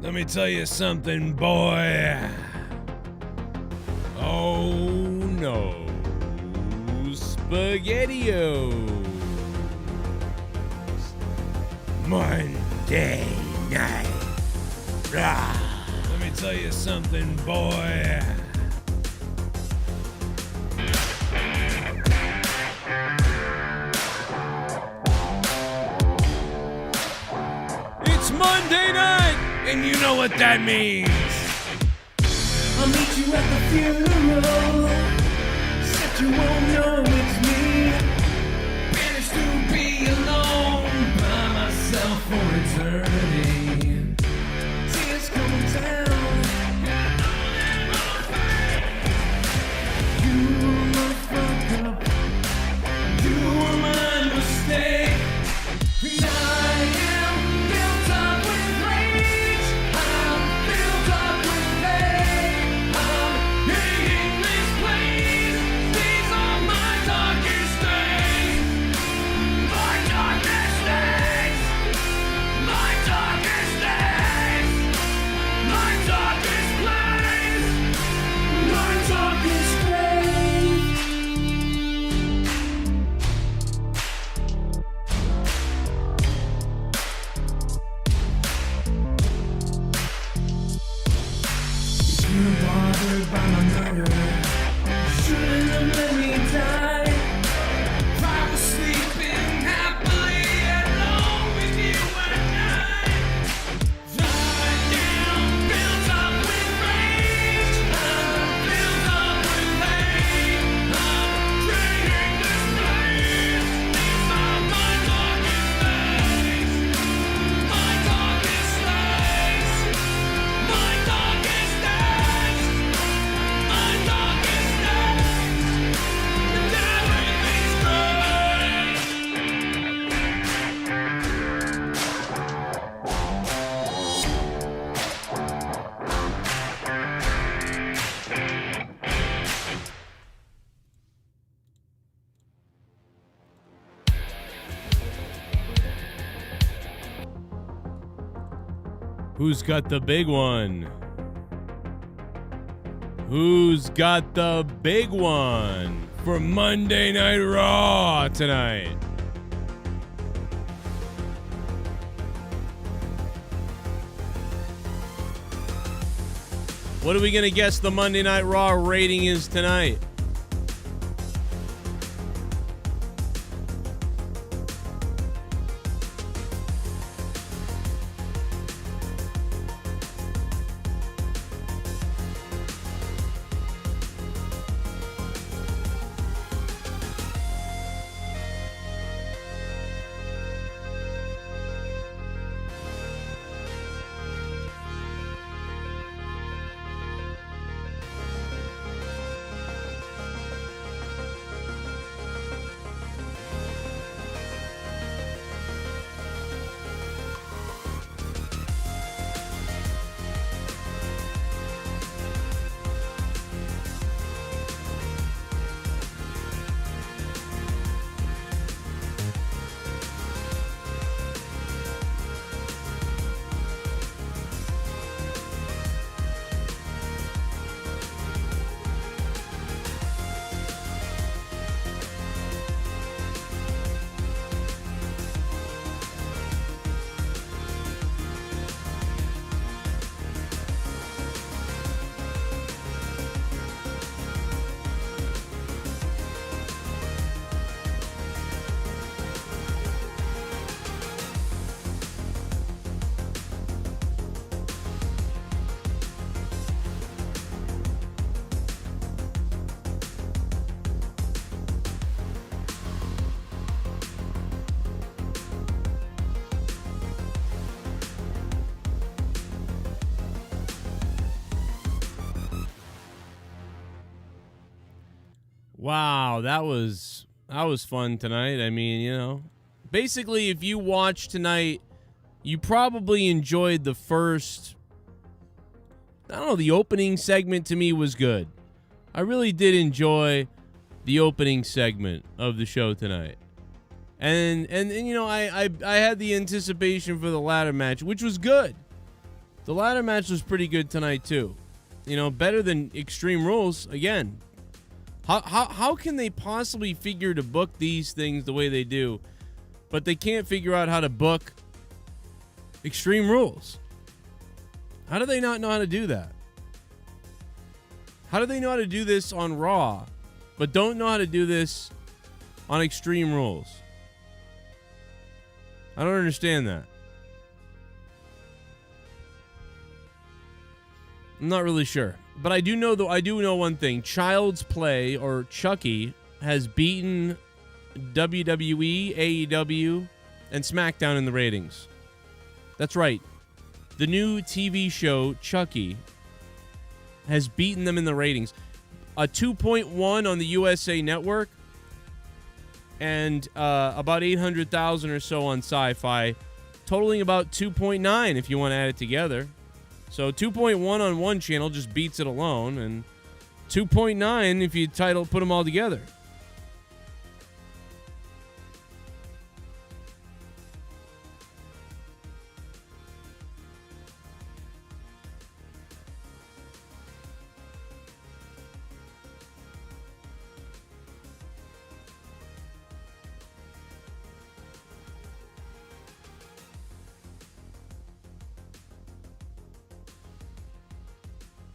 Let me tell you something, boy. Oh no, SpaghettiOs. Monday Night Raw. Let me tell you something, boy. It's Monday night, and you know what that means. I'll meet you at the funeral, except you won't know it's me. Managed to be alone by myself for eternity. Tears coming down. You were fucked up. You were my mistake. And I am built up with rage. I'm built up with pain. I'm hating this place. These are my darkest days. My darkest days. My darkest days. My darkest place. My darkest days. You're bothered by my murder. Shouldn't have let me die. I was sleeping happily alone with you at night. I am built up with rage. I'm built up with pain. I'm dreading this place. These are my darkest days. My darkest days. My darkest days. My darkest days. And everything's great. Who's got the big one? Who's got the big one for Monday Night Raw tonight? What are we going to guess the Monday Night Raw rating is tonight? Wow, that was fun tonight. I mean, you know, basically if you watch tonight, you probably enjoyed the first, I don't know, the opening segment to me was good. I really did enjoy the opening segment of the show tonight. And you know, I had the anticipation for the ladder match, which was good. The ladder match was pretty good tonight too. You know, better than Extreme Rules. Again, how can they possibly figure to book these things the way they do, but they can't figure out how to book Extreme Rules? How do they not know how to do that? How do they know how to do this on Raw, but don't know how to do this on Extreme Rules? I don't understand that. I'm not really sure. But I do know one thing. Child's Play, or Chucky, has beaten WWE, AEW, and SmackDown in the ratings. That's right. The new TV show, Chucky, has beaten them in the ratings. A 2.1 on the USA Network, and about 800,000 or so on Sci-Fi, totaling about 2.9 if you want to add it together. So 2.1 on one channel just beats it alone, and 2.9 if you put them all together.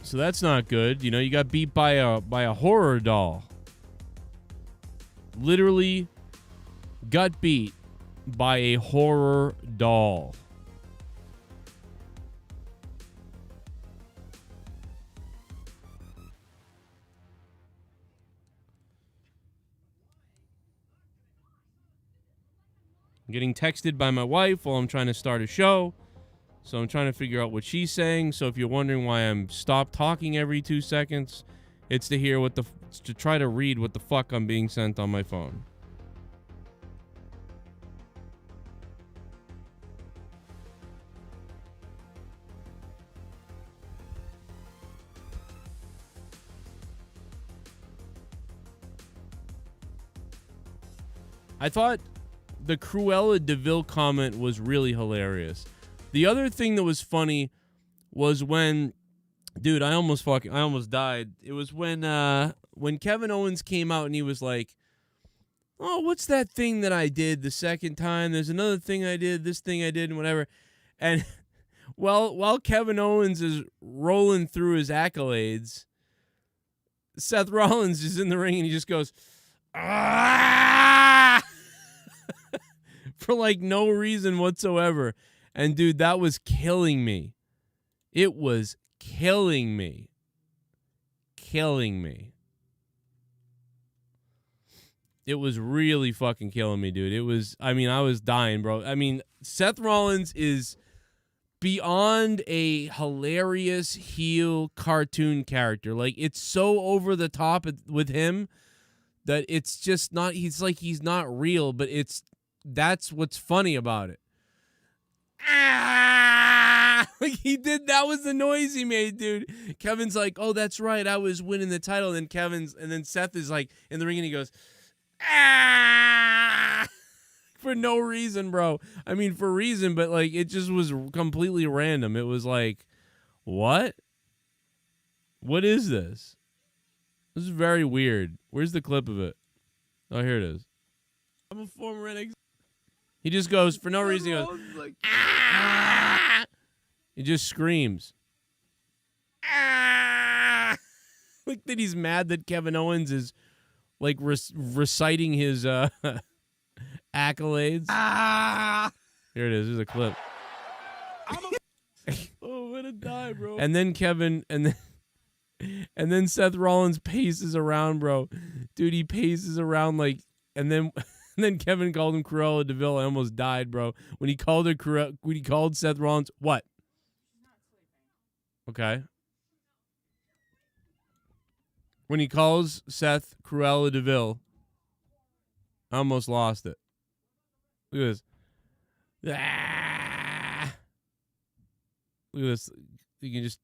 So that's not good. You know, you got beat by a horror doll. Literally got beat by a horror doll. I'm getting texted by my wife while I'm trying to start a show. So I'm trying to figure out what she's saying. So if you're wondering why I'm stopped talking every 2 seconds, it's to hear to try to read what the fuck I'm being sent on my phone. I thought the Cruella de Vil comment was really hilarious. The other thing that was funny was when, dude, I almost died. It was when Kevin Owens came out and he was like, "Oh, what's that thing that I did the second time? There's another thing I did, this thing I did, and whatever." And while Kevin Owens is rolling through his accolades, Seth Rollins is in the ring and he just goes, "Ah!" for like no reason whatsoever. And dude, that was killing me. It was killing me. Killing me. It was really fucking killing me, dude. I was dying, bro. I mean, Seth Rollins is beyond a hilarious heel cartoon character. Like, it's so over the top with him that it's just not, he's not real, but that's what's funny about it. Like that was the noise he made, dude. Kevin's like, "Oh, that's right, I was winning the title." And then Seth is like in the ring and he goes, "Ah!" for no reason, bro. I mean, for reason, but like it just was completely random. It was like, what? What is this? This is very weird. Where's the clip of it? Oh, here it is. I'm a former NXT. He just goes, for no reason, he goes, like, "Ah!" He just screams. "Ah!" Like that he's mad that Kevin Owens is like reciting his accolades. Ah! Here it is. There's a clip. Oh, I'm gonna die, bro. And then and then Seth Rollins paces around, bro. Dude, he paces around like, and then Kevin called him Cruella de Vil. I almost died, bro. When he called Seth Rollins, what? Okay. When he calls Seth Cruella de Vil, I almost lost it. Look at this. Ah! Look at this. You can just...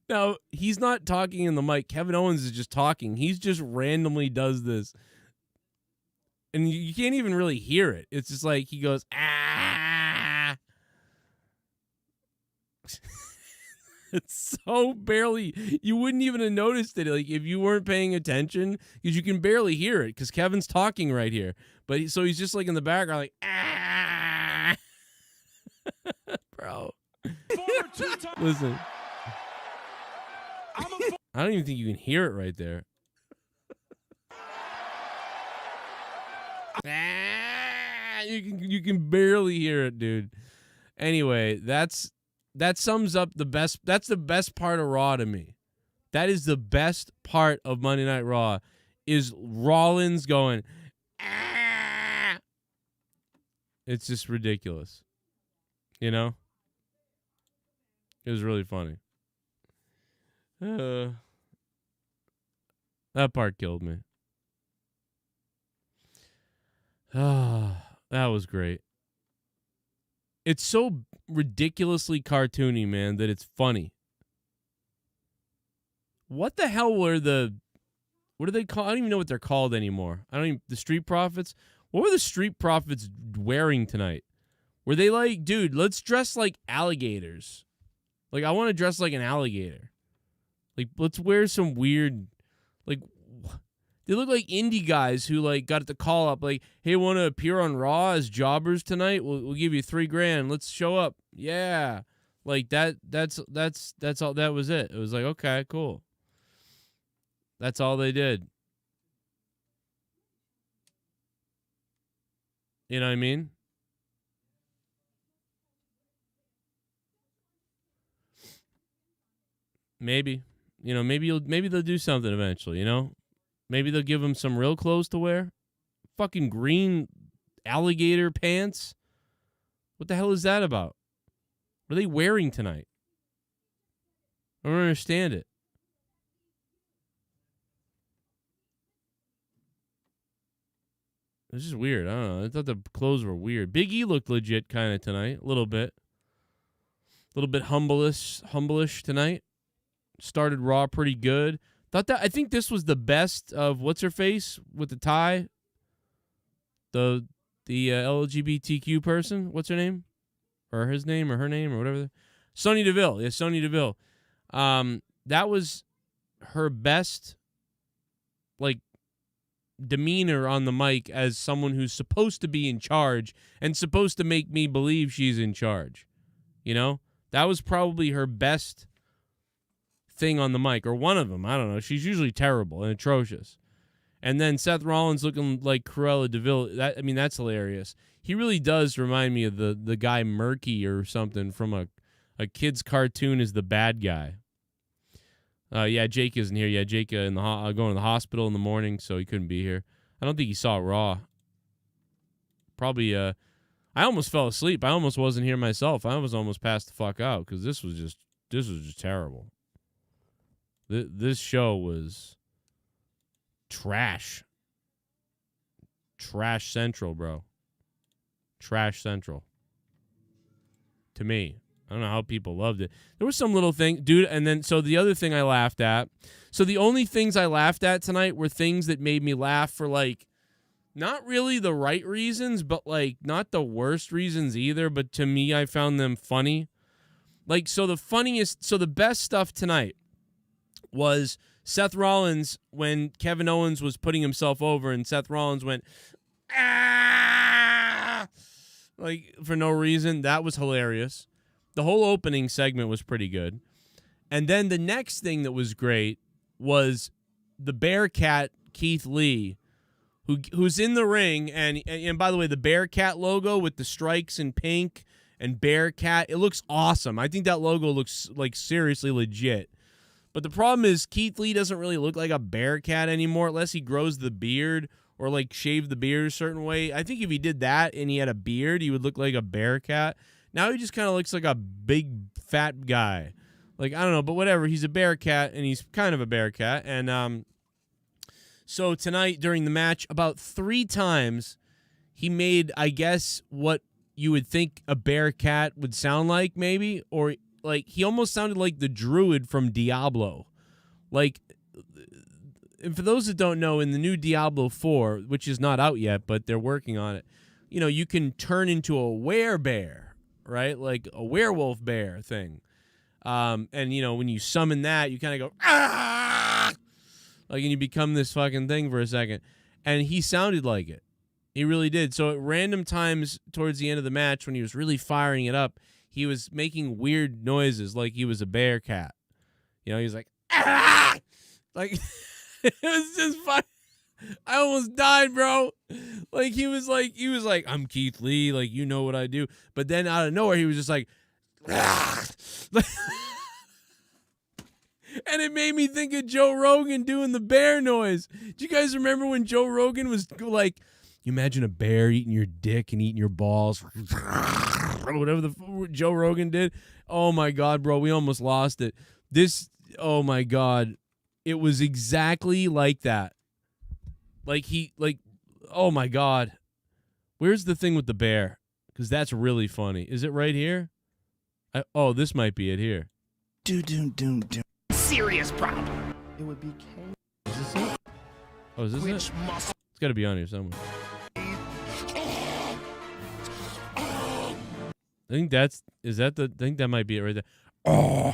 Now, he's not talking in the mic. Kevin Owens is just talking. He's just randomly does this. And you can't even really hear it. It's just like he goes, ah. It's so barely, you wouldn't even have noticed it, like, if you weren't paying attention, because you can barely hear it, because Kevin's talking right here. But so he's just like in the background, like, ah. Bro. Listen. I don't even think you can hear it right there. You can barely hear it, dude. Anyway, that sums up the best. That's the best part of Raw to me. That is the best part of Monday Night Raw, is Rollins going, ah! It's just ridiculous. You know? It was really funny. That part killed me. That was great. It's so ridiculously cartoony, man, that it's funny. What the hell were what do they call? I don't even know what they're called anymore. The Street Profits? What were the Street Profits wearing tonight? Were they like, dude, let's dress like alligators. Like, I want to dress like an alligator. Like, let's wear some weird, like, they look like indie guys who, like, got the call up, like, hey, want to appear on Raw as jobbers tonight? We'll give you $3,000. Let's show up. Yeah. Like, that's all. That was it. It was like, okay, cool. That's all they did. You know what I mean? Maybe. You know, maybe they'll do something eventually, you know? Maybe they'll give him some real clothes to wear. Fucking green alligator pants. What the hell is that about? What are they wearing tonight? I don't understand it. It's just weird. I don't know. I thought the clothes were weird. Big E looked legit kind of tonight. A little bit. A little bit humble-ish tonight. Started Raw pretty good. I think this was the best of what's her face with the tie. The LGBTQ person. What's her name? Or his name or her name or whatever. Sonya Deville. Yeah, Sonya Deville. That was her best, like, demeanor on the mic as someone who's supposed to be in charge and supposed to make me believe she's in charge. You know? That was probably her best thing on the mic, or one of them. I don't know. She's usually terrible and atrocious. And then Seth Rollins looking like Cruella DeVille. That's hilarious. He really does remind me of the guy Murky or something from a kid's cartoon is the bad guy. Yeah, Jake isn't here. Yeah, Jake going to the hospital in the morning, so he couldn't be here. I don't think he saw Raw. Probably, I almost fell asleep. I almost wasn't here myself. I was almost passed the fuck out because this was just terrible. This show was trash. Trash Central, bro. Trash Central. To me. I don't know how people loved it. There was some little thing, dude, and then, so the other thing I laughed at. So the only things I laughed at tonight were things that made me laugh for, like, not really the right reasons, but, like, not the worst reasons either, but to me, I found them funny. Like, so the best stuff tonight was Seth Rollins when Kevin Owens was putting himself over and Seth Rollins went, ah! Like, for no reason. That was hilarious. The whole opening segment was pretty good. And then the next thing that was great was the Bearcat Keith Lee, who's in the ring. And by the way, the Bearcat logo with the strikes in pink and Bearcat, it looks awesome. I think that logo looks like seriously legit. But the problem is Keith Lee doesn't really look like a Bearcat anymore unless he grows the beard or, like, shave the beard a certain way. I think if he did that and he had a beard, he would look like a Bearcat. Now he just kind of looks like a big, fat guy. Like, I don't know, but whatever. He's a Bearcat, and he's kind of a Bearcat. And so tonight during the match, about 3 times, he made, I guess, what you would think a Bearcat would sound like, maybe, or like he almost sounded like the druid from Diablo. Like, and for those that don't know, in the new Diablo 4, which is not out yet, but they're working on it, you know, you can turn into a werebear, right? Like a werewolf bear thing. And, you know, when you summon that, you kind of go, ah! Like, and you become this fucking thing for a second. And he sounded like it. He really did. So at random times towards the end of the match, when he was really firing it up, he was making weird noises like he was a bear cat. You know, he was like, ah! Like, it was just fun. I almost died, bro. Like, he was like, I'm Keith Lee. Like, you know what I do. But then out of nowhere, he was just like, ah! And it made me think of Joe Rogan doing the bear noise. Do you guys remember when Joe Rogan was like, you imagine a bear eating your dick and eating your balls? Or whatever Joe Rogan did. Oh, my God, bro. We almost lost it. Oh, my God. It was exactly like that. Like, oh, my God. Where's the thing with the bear? Because that's really funny. Is it right here? Oh, this might be it here. Serious problem. It would be Is this it? Oh, is this it? It's got to be on here somewhere. I think I think that might be it right there. Oh,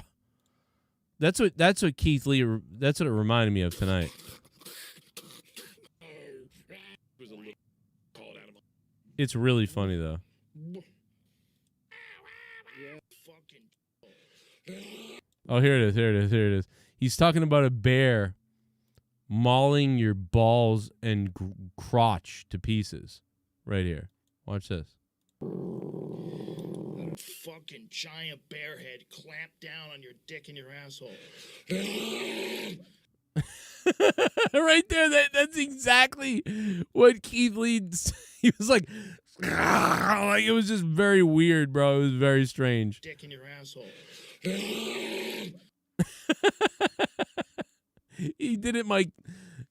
that's what Keith Lee. That's what it reminded me of tonight. It's really funny though. Oh, here it is. He's talking about a bear mauling your balls and crotch to pieces. Right here. Watch this. A fucking giant bear head clamped down on your dick and your asshole. Right there. That's exactly what Keith Lee. He was like, it was just very weird, bro. It was very strange. Dick in your asshole. He did it like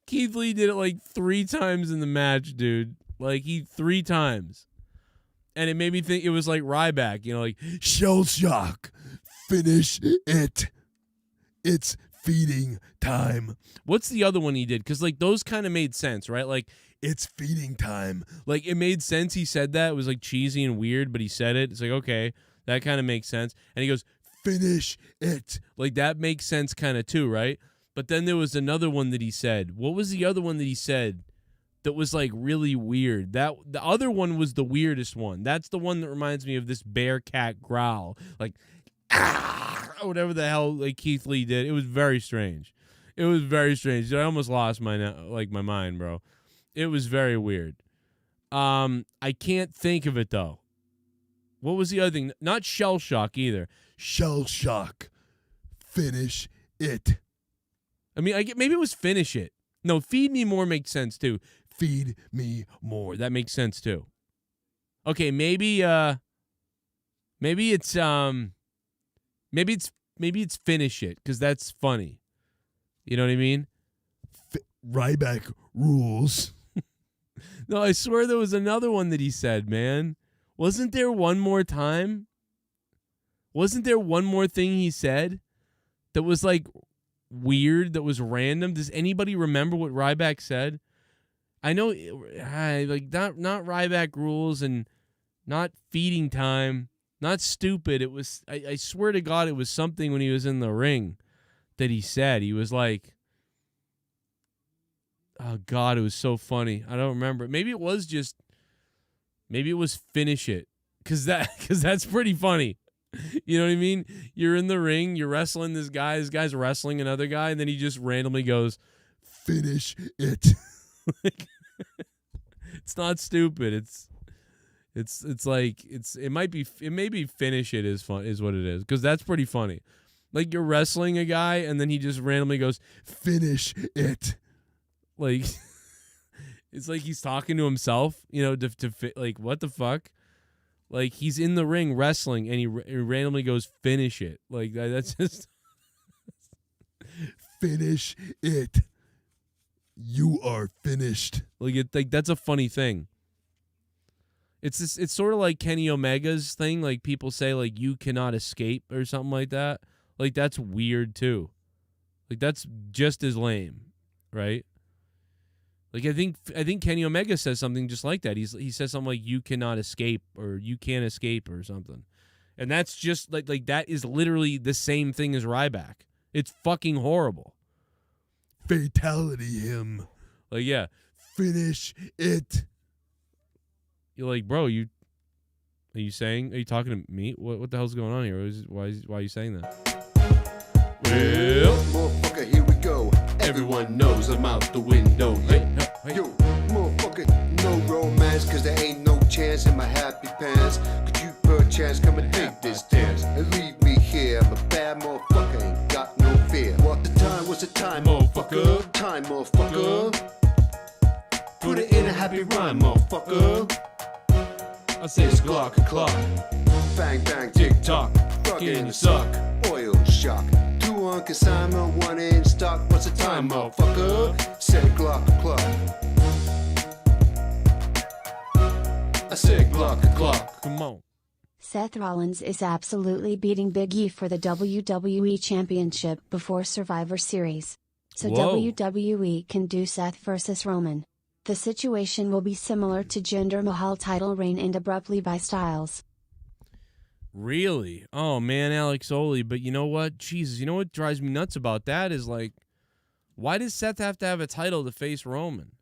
Keith Lee did it like 3 times in the match, dude. Like 3 times. And it made me think it was like Ryback, you know, like shell shock. Finish it. It's feeding time. What's the other one he did? Because like those kind of made sense, right? Like it's feeding time. Like it made sense he said that. It was like cheesy and weird, but he said it. It's like, okay, that kind of makes sense. And he goes, finish it. Like that makes sense kind of too, right? But then there was another one that he said. What was the other one that he said that was like really weird? The other one was the weirdest one. That's the one that reminds me of this bear cat growl. Like, ah, whatever the hell like Keith Lee did. It was very strange. It was very strange. I almost lost my mind, bro. It was very weird. I can't think of it though. What was the other thing? Not shell shock either. Shell shock. Finish it. I mean, maybe it was finish it. No, feed me more makes sense too. Feed me more. That makes sense too. Okay, maybe it's finish it because that's funny. You know what I mean? Ryback rules. No, I swear there was another one that he said, man. Wasn't there one more time? Wasn't there one more thing he said that was like weird, that was random? Does anybody remember what Ryback said? I know, like not Ryback rules and not feeding time, not stupid. It was, I swear to God, it was something when he was in the ring that he said. He was like, oh God, it was so funny. I don't remember. Maybe it was finish it, because that's pretty funny. You know what I mean? You're in the ring, you're wrestling this guy's wrestling another guy, and then he just randomly goes, finish it. It's not stupid. It may be finish it is fun is what it is, because that's pretty funny. Like you're wrestling a guy and then he just randomly goes, finish it. Like it's like he's talking to himself, you know, to like what the fuck? Like he's in the ring wrestling and he randomly goes, finish it. Like that's just finish it. You are finished. Like that's a funny thing. It's sort of like Kenny Omega's thing. Like people say like you cannot escape or something like that. Like that's weird too. Like that's just as lame. right? Like I think Kenny Omega says something just like that. He says something like you cannot escape or you can't escape or something. And that's just like that is literally the same thing as Ryback. It's fucking horrible. Fatality him. Like yeah, finish it. You're like, bro, are you talking to me? What the hell's going on here? Why are you saying that? Well, motherfucker, here we go. Everyone knows I'm out the window. Hey. Yo, motherfucker, no romance, cause there ain't no chance in my happy pants. Could you perchance come and take this dance and leave me here? I'm a bad motherfucker, ain't got no fear. What the time? What's the time, motherfucker? Time, motherfucker. Put it in a happy rhyme, motherfucker. I say it's clock. Bang, bang, Tick tock. fucking you suck. Oil shock. 2 on consignment, 1 in stock. What's the time, motherfucker? Said clock. I said clock. Come on. Seth Rollins is absolutely beating Big E for the WWE Championship before Survivor Series. So Whoa. WWE can do Seth versus Roman. The situation will be similar to Jinder Mahal title reign and Abrupt Levi Styles. Really? Oh man, Alex Oli. But you know what? Jesus, you know what drives me nuts about that is like, why does Seth have to have a title to face Roman?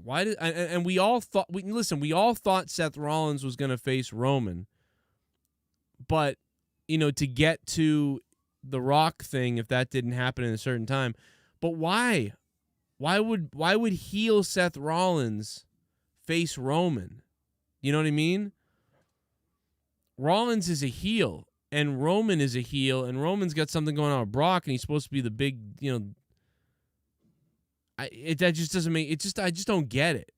Why did and we all thought we all thought Seth Rollins was going to face Roman. But, you know, to get to the Rock thing if that didn't happen in a certain time. But why? Why would heel Seth Rollins face Roman? You know what I mean? Rollins is a heel and Roman is a heel and Roman's got something going on with Brock and he's supposed to be the big, you know, that just doesn't make it. I just don't get it.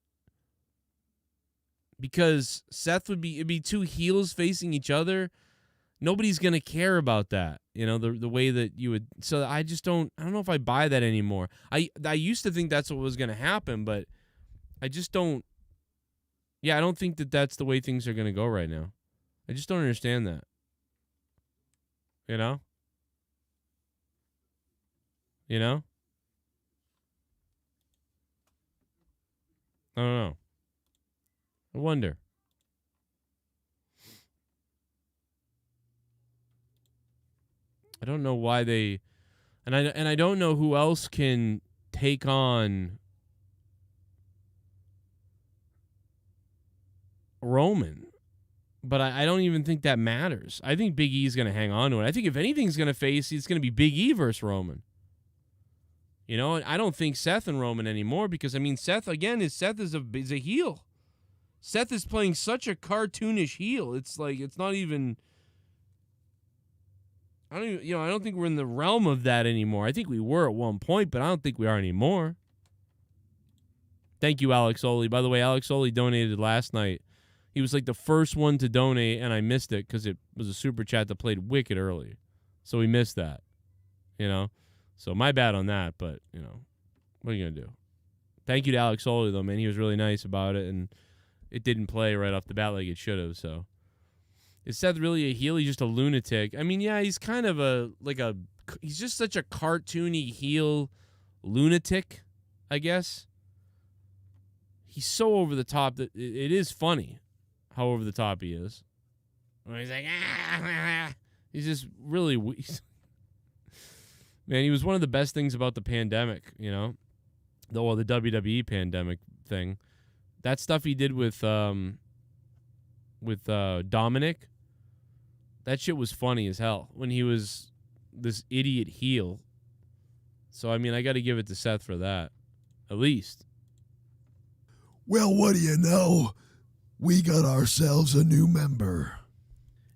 Because it'd be two heels facing each other. Nobody's gonna care about that, you know, the way that you would. So I don't know if I buy that anymore. I used to think that's what was gonna happen, but I just don't. Yeah, I don't think that that's the way things are gonna go right now. I just don't understand that. You know. I don't know. I wonder. I don't know why they, and I don't know who else can take on Roman, but I don't even think that matters. I think Big E is going to hang on to it. I think if anything's going to face, it's going to be Big E versus Roman. You know, I don't think Seth and Roman anymore because, I mean, Seth is a heel. Seth is playing such a cartoonish heel. It's like, it's not even, I don't think we're in the realm of that anymore. I think we were at one point, but I don't think we are anymore. Thank you, Alex Oli. By the way, Alex Oli donated last night. He was like the first one to donate, and I missed it because it was a super chat that played wicked early. So we missed that, you know. So my bad on that, but, you know, what are you going to do? Thank you to Alex Oli, though, man. He was really nice about it, and it didn't play right off the bat like it should have, so. Is Seth really a heel? He's just a lunatic. I mean, yeah, he's kind of he's just such a cartoony heel lunatic, I guess. He's so over the top that it is funny how over the top he is. When he's like, he's just really weak. Man, he was one of the best things about the pandemic, you know? The WWE pandemic thing. That stuff he did with Dominic, that shit was funny as hell when he was this idiot heel. So, I mean, I got to give it to Seth for that, at least. Well, what do you know? We got ourselves a new member.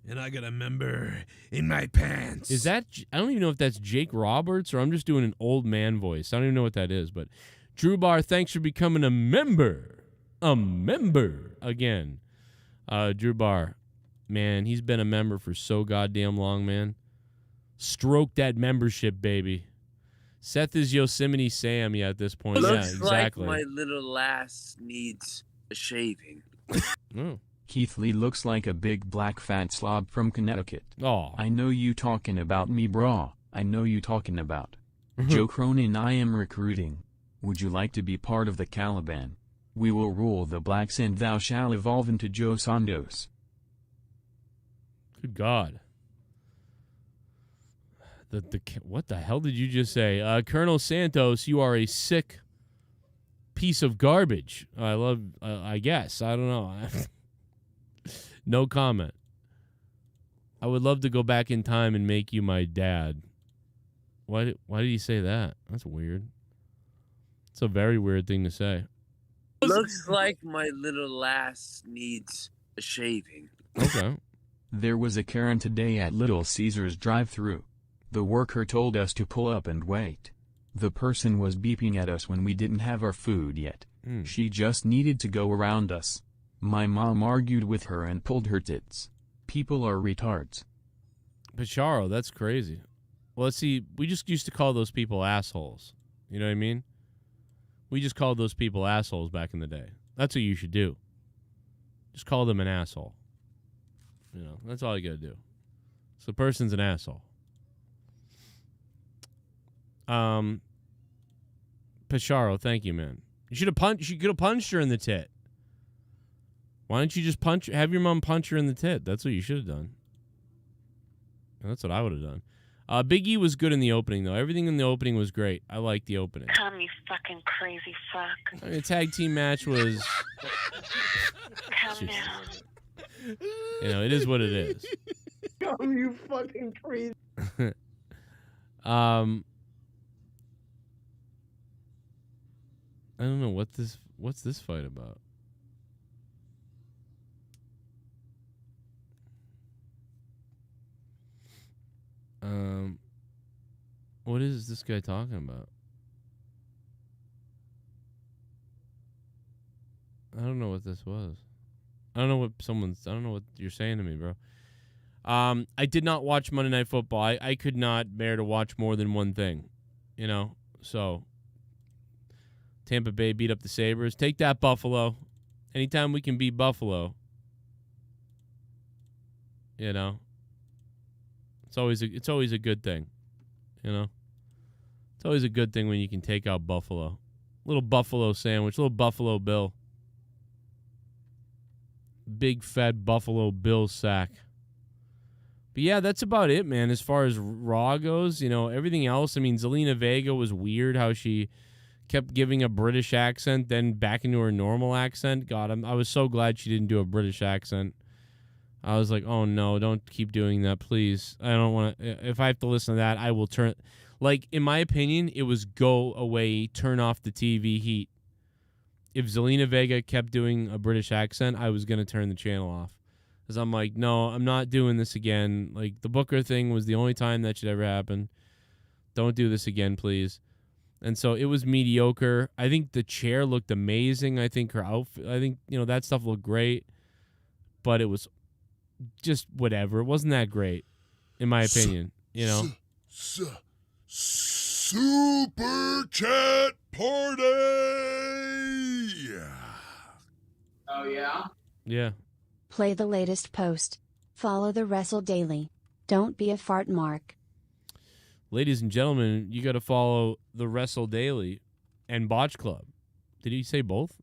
And I got a member in my pants. Is that, I don't even know if that's Jake Roberts or I'm just doing an old man voice. I don't even know what that is, but Drew Bar, thanks for becoming a member. A member again. Drew Bar, man, he's been a member for so goddamn long, man. Stroke that membership, baby. Seth is Yosemite Sam, yeah, at this point. Looks yeah, exactly. like my little ass needs a shaving. Oh. Keith Lee looks like a big black fat slob from Connecticut. Oh. I know you talking about me, brah. I know you talking about. Joe Cronin, I am recruiting. Would you like to be part of the Caliban? We will rule the blacks and thou shall evolve into Joe Santos. Good God. What the hell did you just say? Colonel Santos, you are a sick piece of garbage. I guess. I don't know. No comment. I would love to go back in time and make you my dad. Why did he say that? That's weird. It's a very weird thing to say. Looks like my little lass needs a shaving. Okay. There was a Karen today at Little Caesars drive-thru. The worker told us to pull up and wait. The person was beeping at us when we didn't have our food yet. She just needed to go around us. My mom argued with her and pulled her tits. People are retards. Pacharo, that's crazy. Well, let's see. We just used to call those people assholes. You know what I mean? We just called those people assholes back in the day. That's what you should do. Just call them an asshole. You know, that's all you got to do. So the person's an asshole. Pacharo, thank you, man. You should have punched. You could have punched her in the tit. Why don't you just have your mom punch her in the tit? That's what you should have done. That's what I would have done. Big E was good in the opening, though. Everything in the opening was great. I liked the opening. Come, you fucking crazy fuck. I mean, the tag team match was... Come down. You know, it is what it is. Come, you fucking crazy. I don't know what's this fight about. What is this guy talking about? I don't know what this was. I don't know what you're saying to me, bro. I did not watch Monday Night Football. I could not bear to watch more than one thing, you know. So Tampa Bay beat up the Sabres. Take that, Buffalo. Anytime we can beat Buffalo, you know, it's always a good thing, you know. It's always a good thing when you can take out Buffalo. Little Buffalo sandwich, little Buffalo Bill. Big fat Buffalo Bill sack. But yeah, that's about it, man, as far as Raw goes. You know, everything else, I mean, Zelina Vega was weird how she kept giving a British accent, then back into her normal accent. God, I was so glad she didn't do a British accent. I was like, oh, no, don't keep doing that, please. I don't want to. If I have to listen to that, I will turn. Like, in my opinion, it was go away, turn off the TV heat. If Zelina Vega kept doing a British accent, I was going to turn the channel off. Because I'm like, no, I'm not doing this again. Like, the Booker thing was the only time that should ever happen. Don't do this again, please. And so it was mediocre. I think the chair looked amazing. I think her outfit, that stuff looked great. But it was just whatever. It wasn't that great, in my opinion. You know? Super chat party! Oh, yeah? Yeah. Play the latest post. Follow the Wrestle Daily. Don't be a fart mark. Ladies and gentlemen, you got to follow the Wrestle Daily and Botch Club. Did he say both?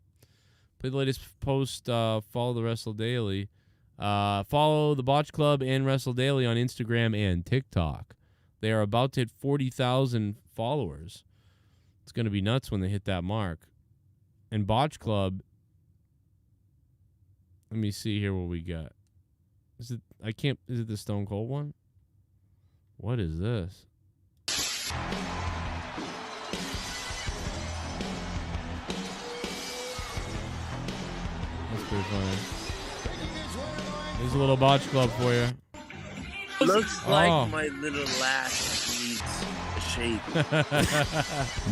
Play the latest post, follow the Wrestle Daily. Follow the Botch Club and Wrestle Daily on Instagram and TikTok. They are about to hit 40,000 followers. It's going to be nuts when they hit that mark. And Botch Club, let me see here what we got. Is it the Stone Cold one? What is this? That's pretty funny. There's a little Botch Club for you. Looks like my little lass needs a shave.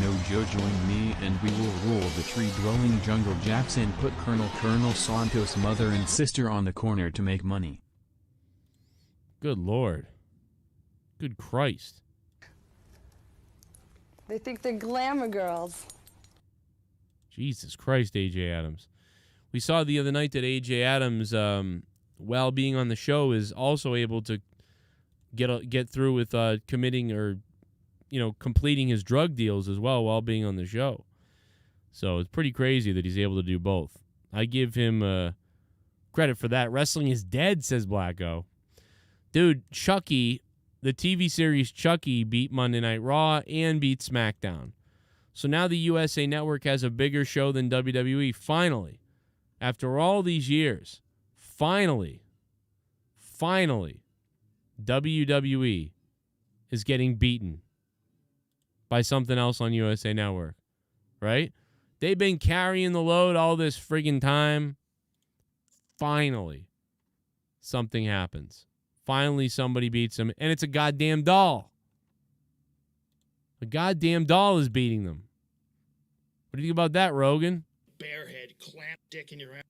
No, Joe, join me and we will rule the tree-dwelling jungle jacks and put Colonel Santos' mother and sister on the corner to make money. Good Lord. Good Christ. They think they're glamour girls. Jesus Christ, A.J. Adams. We saw the other night that A.J. Adams, while being on the show, is also able to get through with committing or completing his drug deals as well while being on the show. So it's pretty crazy that he's able to do both. I give him credit for that. Wrestling is dead, says Blacko. Dude, Chucky, the TV series Chucky beat Monday Night Raw and beat SmackDown. So now the USA Network has a bigger show than WWE. Finally, after all these years, finally, WWE is getting beaten by something else on USA Network, right? They've been carrying the load all this friggin' time. Finally, something happens. Finally, somebody beats them, and it's a goddamn doll. A goddamn doll is beating them. What do you think about that, Rogan? Barehead, clamp dick in your ass.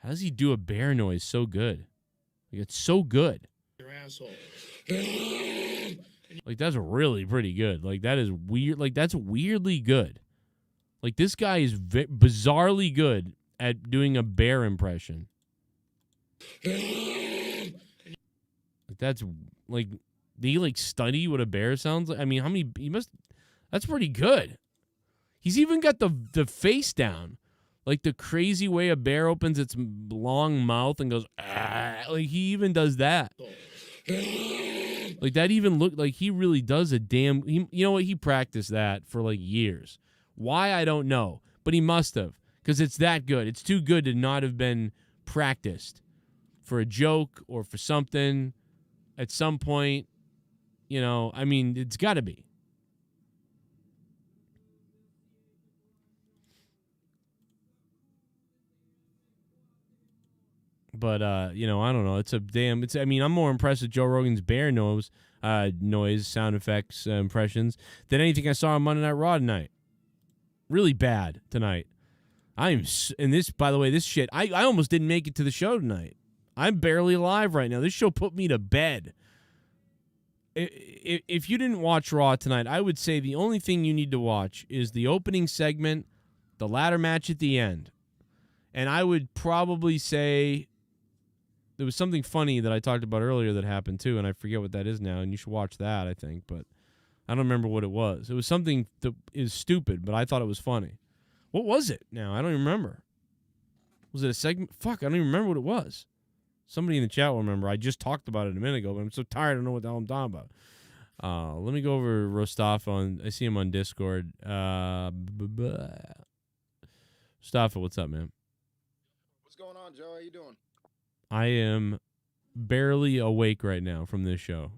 How does he do a bear noise so good? Like, it's so good. Your asshole. Like, that's really pretty good. Like, that is weird. Like, that's weirdly good. Like, this guy is bizarrely good at doing a bear impression. Like, that's, like, did he, like, study what a bear sounds like? I mean, how many, that's pretty good. He's even got the face down. Like, the crazy way a bear opens its long mouth and goes, ah. Like, he even does that. Like, that even looked like he really does a damn, you know what, he practiced that for, like, years. Why, I don't know. But he must have. Because it's that good. It's too good to not have been practiced for a joke or for something at some point. I mean, it's got to be. But, I don't know. I'm more impressed with Joe Rogan's bear noise sound effects impressions than anything I saw on Monday Night Raw tonight. Really bad tonight. And this, by the way, this shit, I almost didn't make it to the show tonight. I'm barely alive right now. This show put me to bed. If you didn't watch Raw tonight, I would say the only thing you need to watch is the opening segment, the ladder match at the end. And I would probably say there was something funny that I talked about earlier that happened too, and I forget what that is now, and you should watch that, I think, but I don't remember what it was. It was something that is stupid, but I thought it was funny. What was it now? I don't even remember. Was it a segment? Fuck, I don't even remember what it was. Somebody in the chat will remember. I just talked about it a minute ago, but I'm so tired I don't know what the hell I'm talking about. Let me go over Rostafa. I see him on Discord. Rostafa, what's up, man? What's going on, Joe? How you doing? I am barely awake right now from this show.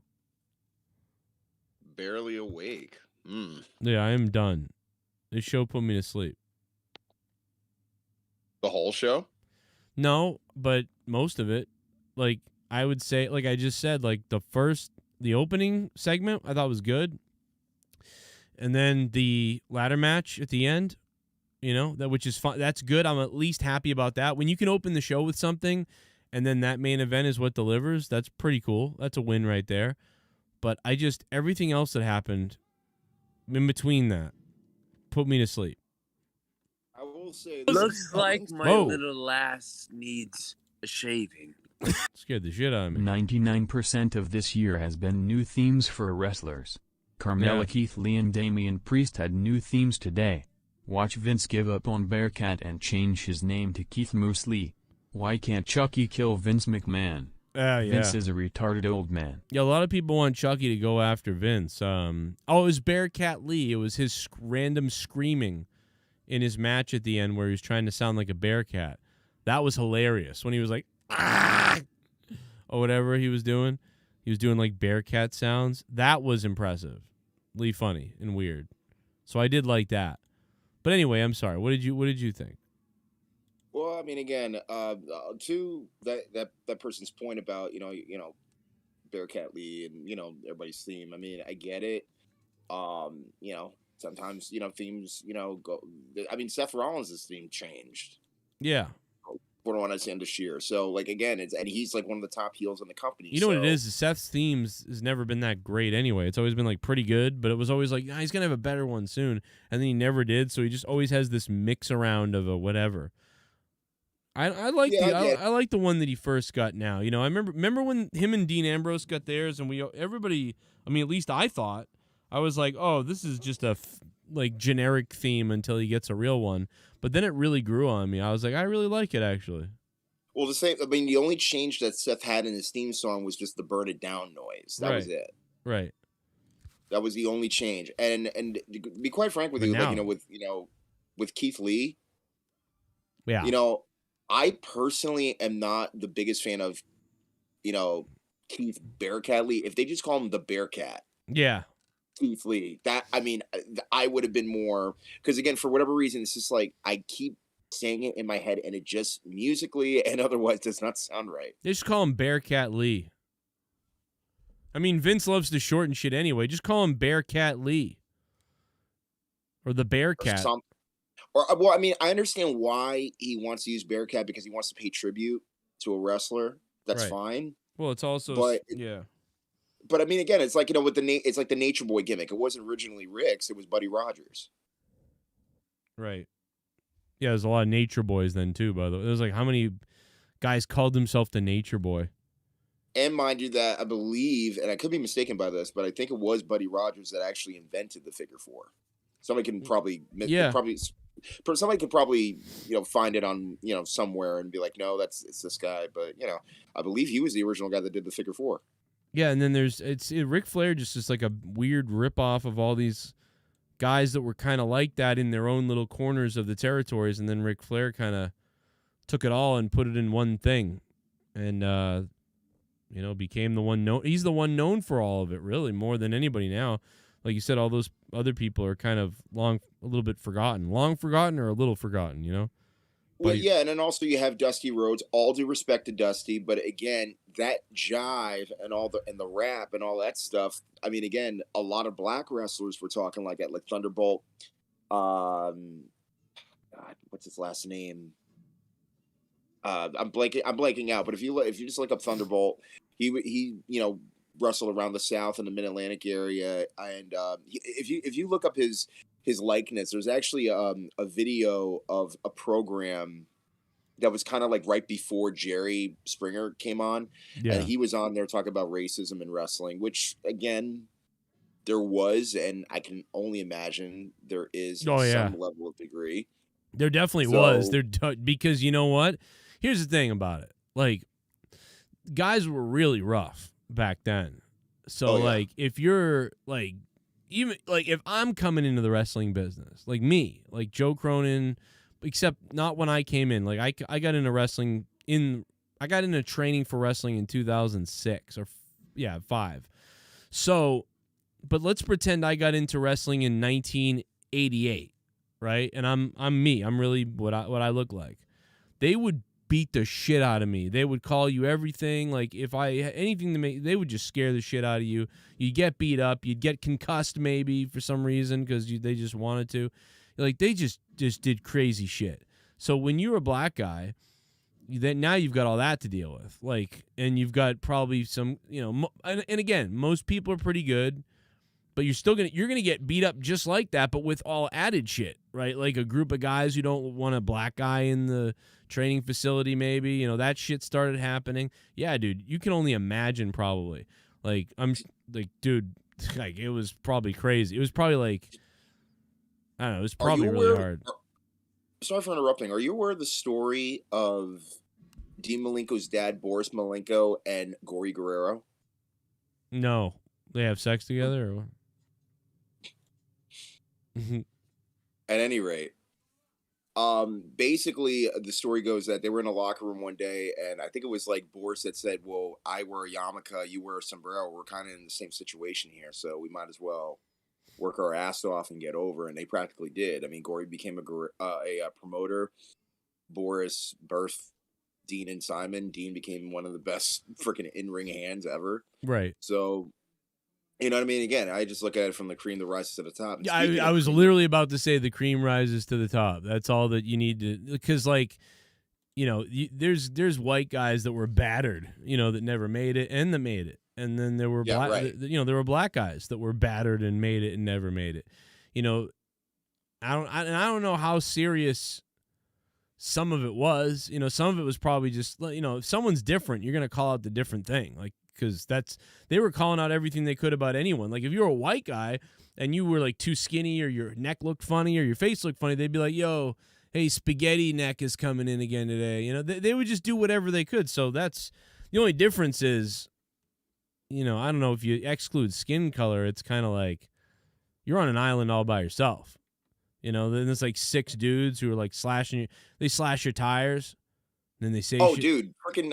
Barely awake. Yeah, I am done. This show put me to sleep. The whole show? No, but most of it. Like, I would say, like I just said, like the opening segment I thought was good. And then the ladder match at the end, which is fun. That's good. I'm at least happy about that. When you can open the show with something and then that main event is what delivers, that's pretty cool. That's a win right there. But everything else that happened in between that put me to sleep. I will say, looks like my little lass needs a shaving. Scared the shit out of me. 99% of this year has been new themes for wrestlers. Carmella, Keith Lee and Damian Priest had new themes today. Watch Vince give up on Bearcat and change his name to Keith Moose Lee. Why can't Chucky kill Vince McMahon? Yeah. Vince is a retarded old man. Yeah, a lot of people want Chucky to go after Vince. It was Bearcat Lee. It was his random screaming in his match at the end where he was trying to sound like a bearcat. That was hilarious when he was like, ah! Or whatever he was doing. He was doing like bearcat sounds. That was impressive. Funny and weird. So I did like that. But anyway, I'm sorry. What did you think? Well, I mean, again, to that person's point about Bearcat Lee and everybody's theme. I mean, I get it. Sometimes themes go. I mean, Seth Rollins' theme changed. Yeah. For what I understand this year. So again, and he's like one of the top heels in the company. You know what it is? Seth's themes has never been that great anyway. It's always been like pretty good, but it was always like, he's gonna have a better one soon, and then he never did. So he just always has this mix around of a whatever. I like Yeah, I like the one that he first got now. You know, I remember when him and Dean Ambrose got theirs, and everybody, I mean, at least I thought, I was like, oh, this is just a like generic theme until he gets a real one. But then it really grew on me. I was like, I really like it actually. Well, the only change that Seth had in his theme song was just the burn it down noise. That was it. Right. That was the only change. And to be quite frank with you, now, like, with Keith Lee, yeah, I personally am not the biggest fan of, Keith Bearcat Lee. If they just call him the Bearcat, yeah, Keith Lee, I would have been more, because again, for whatever reason, it's just like I keep saying it in my head, and it just musically and otherwise does not sound right. They just call him Bearcat Lee. I mean, Vince loves to shorten shit anyway. Just call him Bearcat Lee. Or the Bearcat. Well, I mean, I understand why he wants to use Bearcat, because he wants to pay tribute to a wrestler. That's fine. Well, it's also, yeah. But I mean, again, it's like, it's like the Nature Boy gimmick. It wasn't originally Rick's, it was Buddy Rogers. Right. Yeah, there's a lot of Nature Boys then, too, by the way. There's like, how many guys called himself the Nature Boy? And mind you that I believe, and I could be mistaken by this, but I think it was Buddy Rogers that actually invented the figure four. Somebody can probably, somebody could probably, find it on, somewhere and be like, no, it's this guy. But, I believe he was the original guy that did the figure four. Yeah, and then Ric Flair just is like a weird ripoff of all these guys that were kind of like that in their own little corners of the territories, and then Ric Flair kind of took it all and put it in one thing, and became the one known. He's the one known for all of it, really, more than anybody now. Like you said, all those other people are kind of long forgotten or a little forgotten, Well, yeah, and then also you have Dusty Rhodes. All due respect to Dusty, but again, that jive and the rap and all that stuff. I mean, again, a lot of black wrestlers were talking like that, like Thunderbolt. God, what's his last name? I'm blanking out. But if you just look up Thunderbolt, he wrestled around the South and the Mid-Atlantic area, and if you look up his likeness, there's actually a video of a program that was kind of like right before Jerry Springer came on, and he was on there talking about racism in wrestling, which again there was, and I can only imagine there is some level of degree. There definitely was. Because you know what? Here's the thing about it. Like, guys were really rough back then. So like, if you're like, even like if I'm coming into the wrestling business, like me, like Joe Cronin, except not when I came in. Like I got into wrestling I got into training for wrestling in 2006 or 5. So, but let's pretend I got into wrestling in 1988, right? And I'm me. I'm really what I look like. They would beat the shit out of me. They would call you everything. Like if I had anything to make, they would just scare the shit out of you. You'd get beat up. You'd get concussed maybe for some reason because they just wanted to. Like they just did crazy shit. So when you're a black guy, then now you've got all that to deal with. Like, and you've got probably some, and again, most people are pretty good, but you're gonna get beat up just like that, but with all added shit, right? Like a group of guys who don't want a black guy in the training facility, maybe, that shit started happening. Yeah, dude, you can only imagine probably. Like, I'm like, dude, like it was probably crazy. It was probably like, I don't know, it was probably really hard. Sorry for interrupting. Are you aware of the story of Dean Malenko's dad, Boris Malenko, and Gory Guerrero? No. They have sex together or what? At any rate, basically the story goes that they were in a locker room one day, and I think it was like Boris that said, well, I wear a yarmulke, you wear a sombrero. We're kind of in the same situation here, so we might as well work our ass off and get over. And they practically did. I mean, Gory became a promoter. Boris birthed Dean and Simon. Dean became one of the best freaking in-ring hands ever. Right. So, you know what I mean? Again, I just look at it from the cream that rises to the top. Yeah, I was literally about to say the cream rises to the top. That's all that you need to, because like, there's white guys that were battered, that never made it and that made it. And then there were there were black guys that were battered and made it and never made it. I don't know how serious some of it was, some of it was probably just, if someone's different, you're going to call out the different thing. Like, because they were calling out everything they could about anyone. Like, if you were a white guy and you were like too skinny or your neck looked funny or your face looked funny, they'd be like, yo, hey, spaghetti neck is coming in again today. They would just do whatever they could. So that's the only difference is, I don't know, if you exclude skin color, it's kind of like you're on an island all by yourself. Then there's like 6 dudes who are like slashing you. They slash your tires. Then they say, "Oh, dude, freaking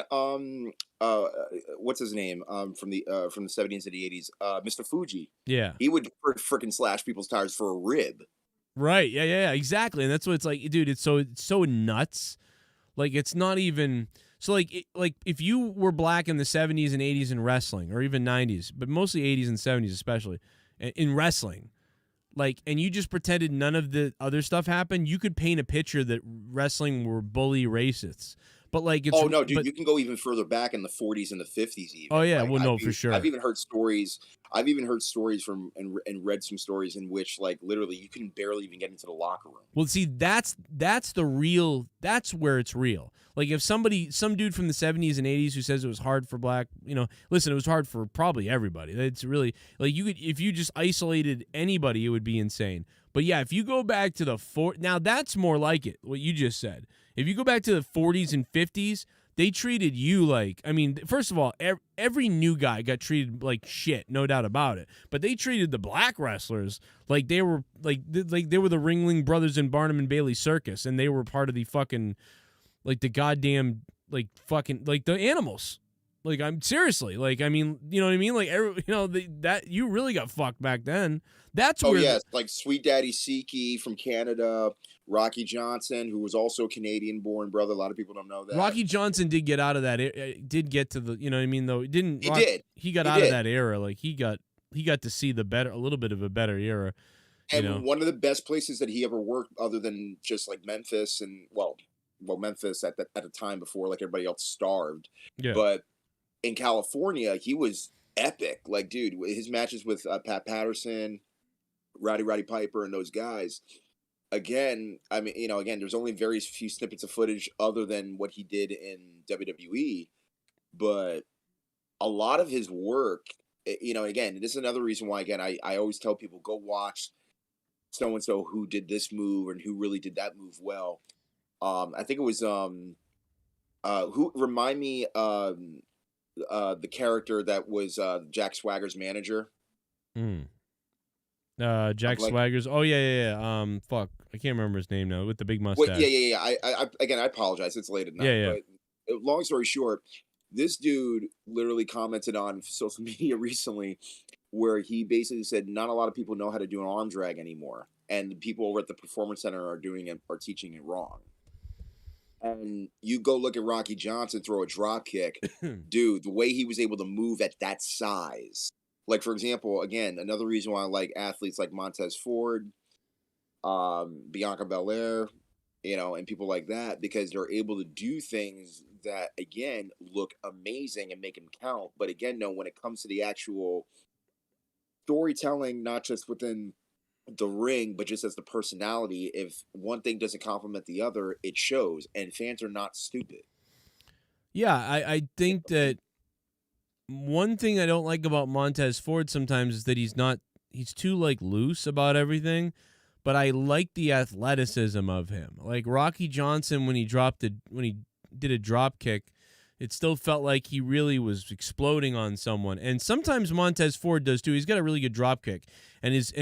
what's his name? From the 70s and the 80s, Mr. Fuji. Yeah, he would freaking slash people's tires for a rib. Right? Yeah, exactly. And that's what it's like, dude. It's so nuts. Like, it's not even so. Like if you were black in the 70s and 80s in wrestling, or even 90s, but mostly 80s and 70s especially in wrestling. Like, and you just pretended none of the other stuff happened, you could paint a picture that wrestling were bully racists. But like, it's, oh no, dude, you can go even further back in the 40s and the 50s. Even. Oh yeah, like, well, no, for sure. I've even heard stories. from and read some stories in which, like, literally you can barely even get into the locker room. Well, see, that's the real. That's where it's real. Like, if some dude from the 70s and 80s who says it was hard for black, listen, it was hard for probably everybody. It's really, like, if you just isolated anybody, it would be insane. But yeah, if you go back to the now that's more like it, what you just said. If you go back to the 40s and 50s, they treated you like, first of all, every new guy got treated like shit, no doubt about it. But they treated the black wrestlers like they were like they were the Ringling Brothers in Barnum and Bailey Circus, and they were part of the fucking, like, the goddamn, like, fucking, like, the animals. Like, I'm seriously, like, you know what I mean? Like, that you really got fucked back then. That's where. Oh yes, like Sweet Daddy Siki from Canada, Rocky Johnson, who was also a Canadian-born brother. A lot of people don't know that. Rocky Johnson did get out of that. Did get to the, you know what I mean? Though didn't. He did. He got out of that era. Like, he got to see a little bit of a better era. And one of the best places that he ever worked, other than just like Memphis and well, Memphis at the time before, like, everybody else starved. Yeah. But in California, he was epic. Like, dude, his matches with Pat Patterson, Roddy Piper, and those guys. Again, there's only very few snippets of footage other than what he did in WWE, but a lot of his work, again, this is another reason why, again, I always tell people, go watch so-and-so who did this move and who really did that move well. I think it was, who remind me, the character that was Jack Swagger's manager. Jack Swagger's. Oh yeah. Fuck, I can't remember his name now. With the big mustache. Well, yeah. I apologize. It's late at night. Yeah. But long story short, this dude literally commented on social media recently, where he basically said not a lot of people know how to do an arm drag anymore, and the people over at the Performance Center are teaching it wrong. And you go look at Rocky Johnson throw a drop kick, dude. The way he was able to move at that size. Like, for example, again, another reason why I like athletes like Montez Ford, Bianca Belair, and people like that, because they're able to do things that, again, look amazing and make them count. But again, no, when it comes to the actual storytelling, not just within the ring, but just as the personality, if one thing doesn't complement the other, it shows. And fans are not stupid. Yeah, I think that one thing I don't like about Montez Ford sometimes is that he's too, like, loose about everything, but I like the athleticism of him. Like Rocky Johnson, when he did a drop kick, it still felt like he really was exploding on someone. And sometimes Montez Ford does too. He's got a really good drop kick, and his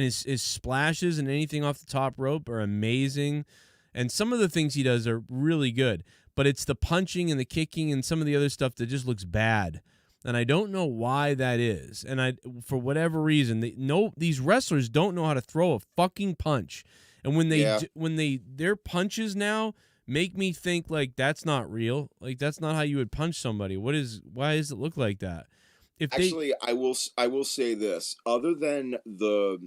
splashes and anything off the top rope are amazing. And some of the things he does are really good, but it's the punching and the kicking and some of the other stuff that just looks bad. And I don't know why that is. And for whatever reason, these wrestlers don't know how to throw a fucking punch. And when their punches now make me think, like, that's not real. Like, that's not how you would punch somebody. Why does it look like that? I will say this. Other than the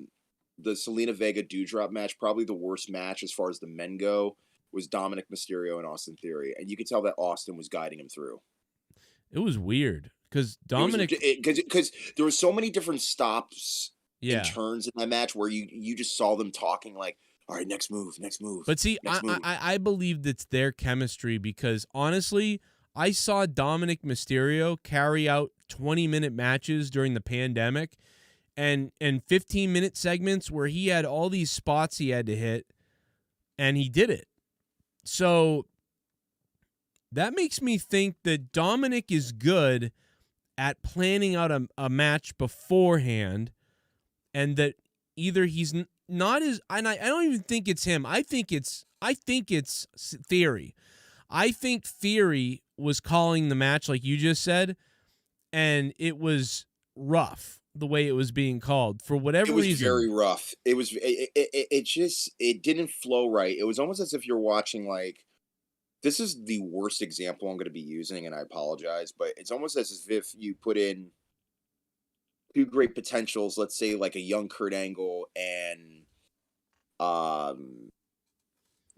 Selena Vega Doudrop match, probably the worst match as far as the men go was Dominic Mysterio and Austin Theory. And you could tell that Austin was guiding him through. It was weird. Because Dominic, because there were so many different stops and turns in that match where you just saw them talking like, all right, next move. But see, I believe that's their chemistry because honestly, I saw Dominic Mysterio carry out 20-minute matches during the pandemic and 15-minute segments where he had all these spots he had to hit, and he did it. So that makes me think that Dominic is good at planning out a match beforehand, and that either he's not as, and I don't even think it's him. I think it's Theory. I think Theory was calling the match like you just said, and it was rough the way it was being called for whatever reason. It was very rough. It was it didn't flow right. It was almost as if you're watching like, this is the worst example I'm going to be using, and I apologize, but it's almost as if you put in two great potentials, let's say like a young Kurt Angle and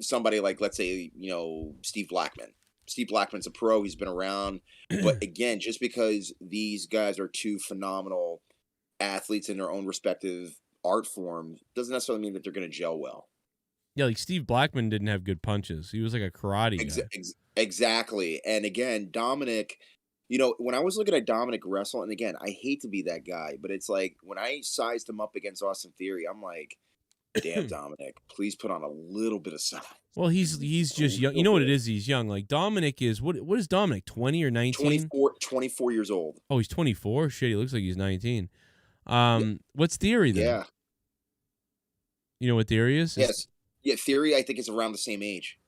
somebody like, let's say, you know, Steve Blackman. Steve Blackman's a pro. He's been around. But again, just because these guys are two phenomenal athletes in their own respective art form doesn't necessarily mean that they're going to gel well. Yeah, like Steve Blackman didn't have good punches. He was like a karate guy. Exactly. And again, Dominic, you know, when I was looking at Dominic wrestle, and again, I hate to be that guy, but it's like when I sized him up against Austin Theory, I'm like, damn, Dominic, please put on a little bit of size. Well, he's just young. You know what it is? He's young. Like Dominic is, what is Dominic, 20 or 19? 24 years old. Oh, he's 24? Shit, he looks like he's 19. What's Theory then? Yeah. You know what Theory is? Yes. Yeah, Theory, I think, is around the same age.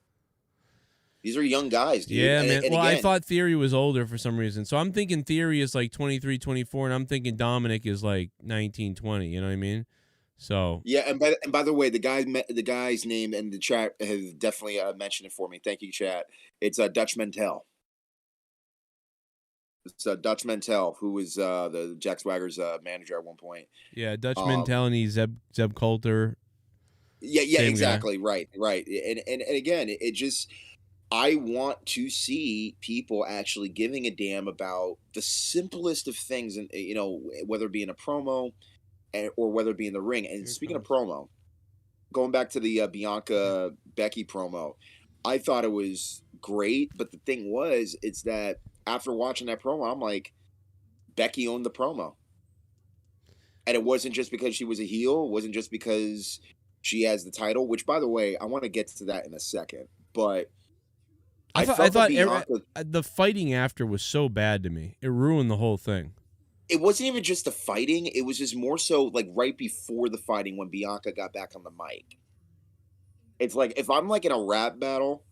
These are young guys, dude. Yeah, man. And well, again, I thought Theory was older for some reason. So I'm thinking Theory is like 23, 24, and I'm thinking Dominic is like 19, 20. You know what I mean? So yeah, and by the way, the guy's name in the chat has definitely mentioned it for me. Thank you, chat. It's Dutch Mantel. It's Dutch Mantel, who was the Jack Swagger's manager at one point. Yeah, Dutch Mantel and Zeb Coulter. Yeah, Same exactly. Guy. Right. And again, it just, I want to see people actually giving a damn about the simplest of things, and you know, whether it be in a promo or whether it be in the ring. And speaking of promo, going back to the Bianca Becky promo, I thought it was great, but the thing was, it's that after watching that promo, I'm like, Becky owned the promo. And it wasn't just because she was a heel, it wasn't just because she has the title, which, by the way, I want to get to that in a second. But I thought Bianca, the fighting after was so bad to me. It ruined the whole thing. It wasn't even just the fighting. It was just more so like right before the fighting when Bianca got back on the mic. It's like if I'm like in a rap battle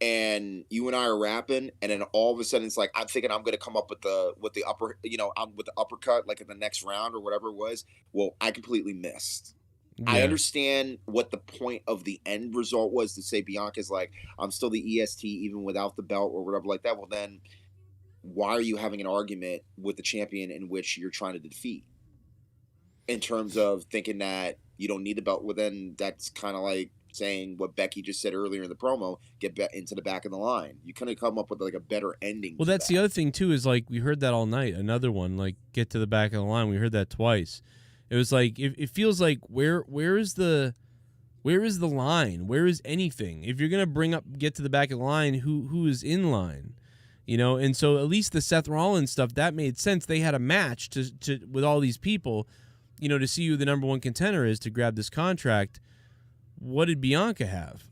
and you and I are rapping, and then all of a sudden it's like I'm thinking I'm going to come up with the upper, you know, with the uppercut like in the next round or whatever it was. Well, I completely missed. Yeah. I understand what the point of the end result was, to say Bianca's like, I'm still the EST even without the belt or whatever like that. Well, then why are you having an argument with the champion in which you're trying to defeat? In terms of thinking that you don't need the belt, well, then that's kind of like saying what Becky just said earlier in the promo, get into the back of the line. You couldn't come up with like a better ending. Well, that's the other thing too, is like we heard that all night. Another one, like get to the back of the line. We heard that twice. It was like it feels like where is the line? Where is anything? If you're gonna get to the back of the line, who is in line? You know, and so at least the Seth Rollins stuff, that made sense. They had a match to with all these people, you know, to see who the number one contender is to grab this contract. What did Bianca have?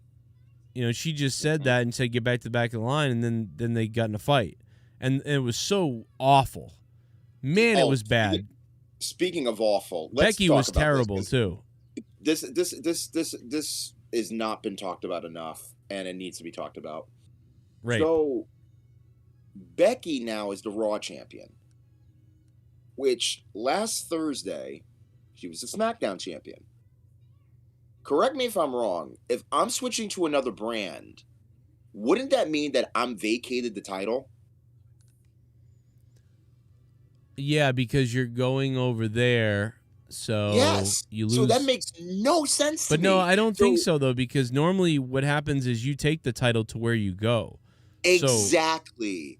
You know, she just said that and said get back to the back of the line, and then they got in a fight, and it was so awful. Man, it was bad. Speaking of awful, Becky was terrible too. This has not been talked about enough, and it needs to be talked about. Right. So Becky now is the Raw champion, which last Thursday she was the SmackDown champion. Correct me if I'm wrong. If I'm switching to another brand, wouldn't that mean that I'm vacated the title? Yeah, because you're going over there, so yes, you lose. So that makes no sense to me. But no, I don't think so, though, because normally what happens is you take the title to where you go. Exactly.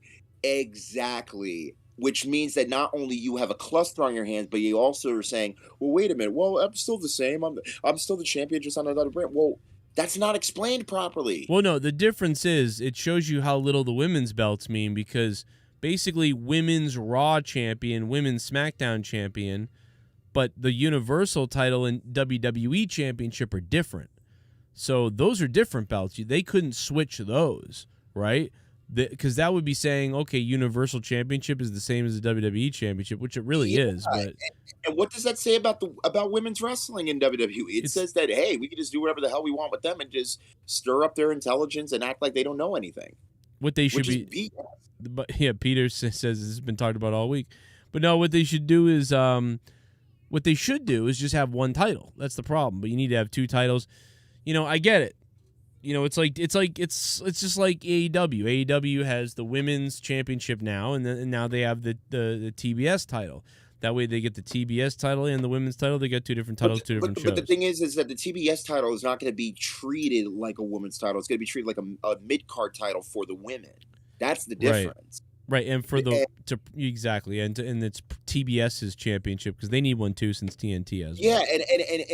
which means that not only you have a cluster on your hands, but you also are saying, well, wait a minute. Well, I'm still the same. I'm still the champion, just on another brand. Well, that's not explained properly. Well, no, the difference is it shows you how little the women's belts mean, because basically women's Raw champion, women's SmackDown champion, but the Universal title and WWE Championship are different. So those are different belts. They couldn't switch those, right? Because that would be saying, okay, Universal Championship is the same as the WWE Championship, which it really is. But and what does that say about women's wrestling in WWE? It says that, hey, we can just do whatever the hell we want with them and just stir up their intelligence and act like they don't know anything. What they should be, but yeah, Peter says this has been talked about all week. But no, what they should do is just have one title. That's the problem. But you need to have two titles. You know, I get it. You know, it's just like AEW. AEW has the women's championship now, and now they have the TBS title. That way, they get the TBS title and the women's title. They get two different titles, two different shows. But the thing is that the TBS title is not going to be treated like a women's title. It's going to be treated like a mid-card title for the women. That's the difference. Right, and for exactly, and it's TBS's championship, because they need one too, since TNT has one. Yeah, and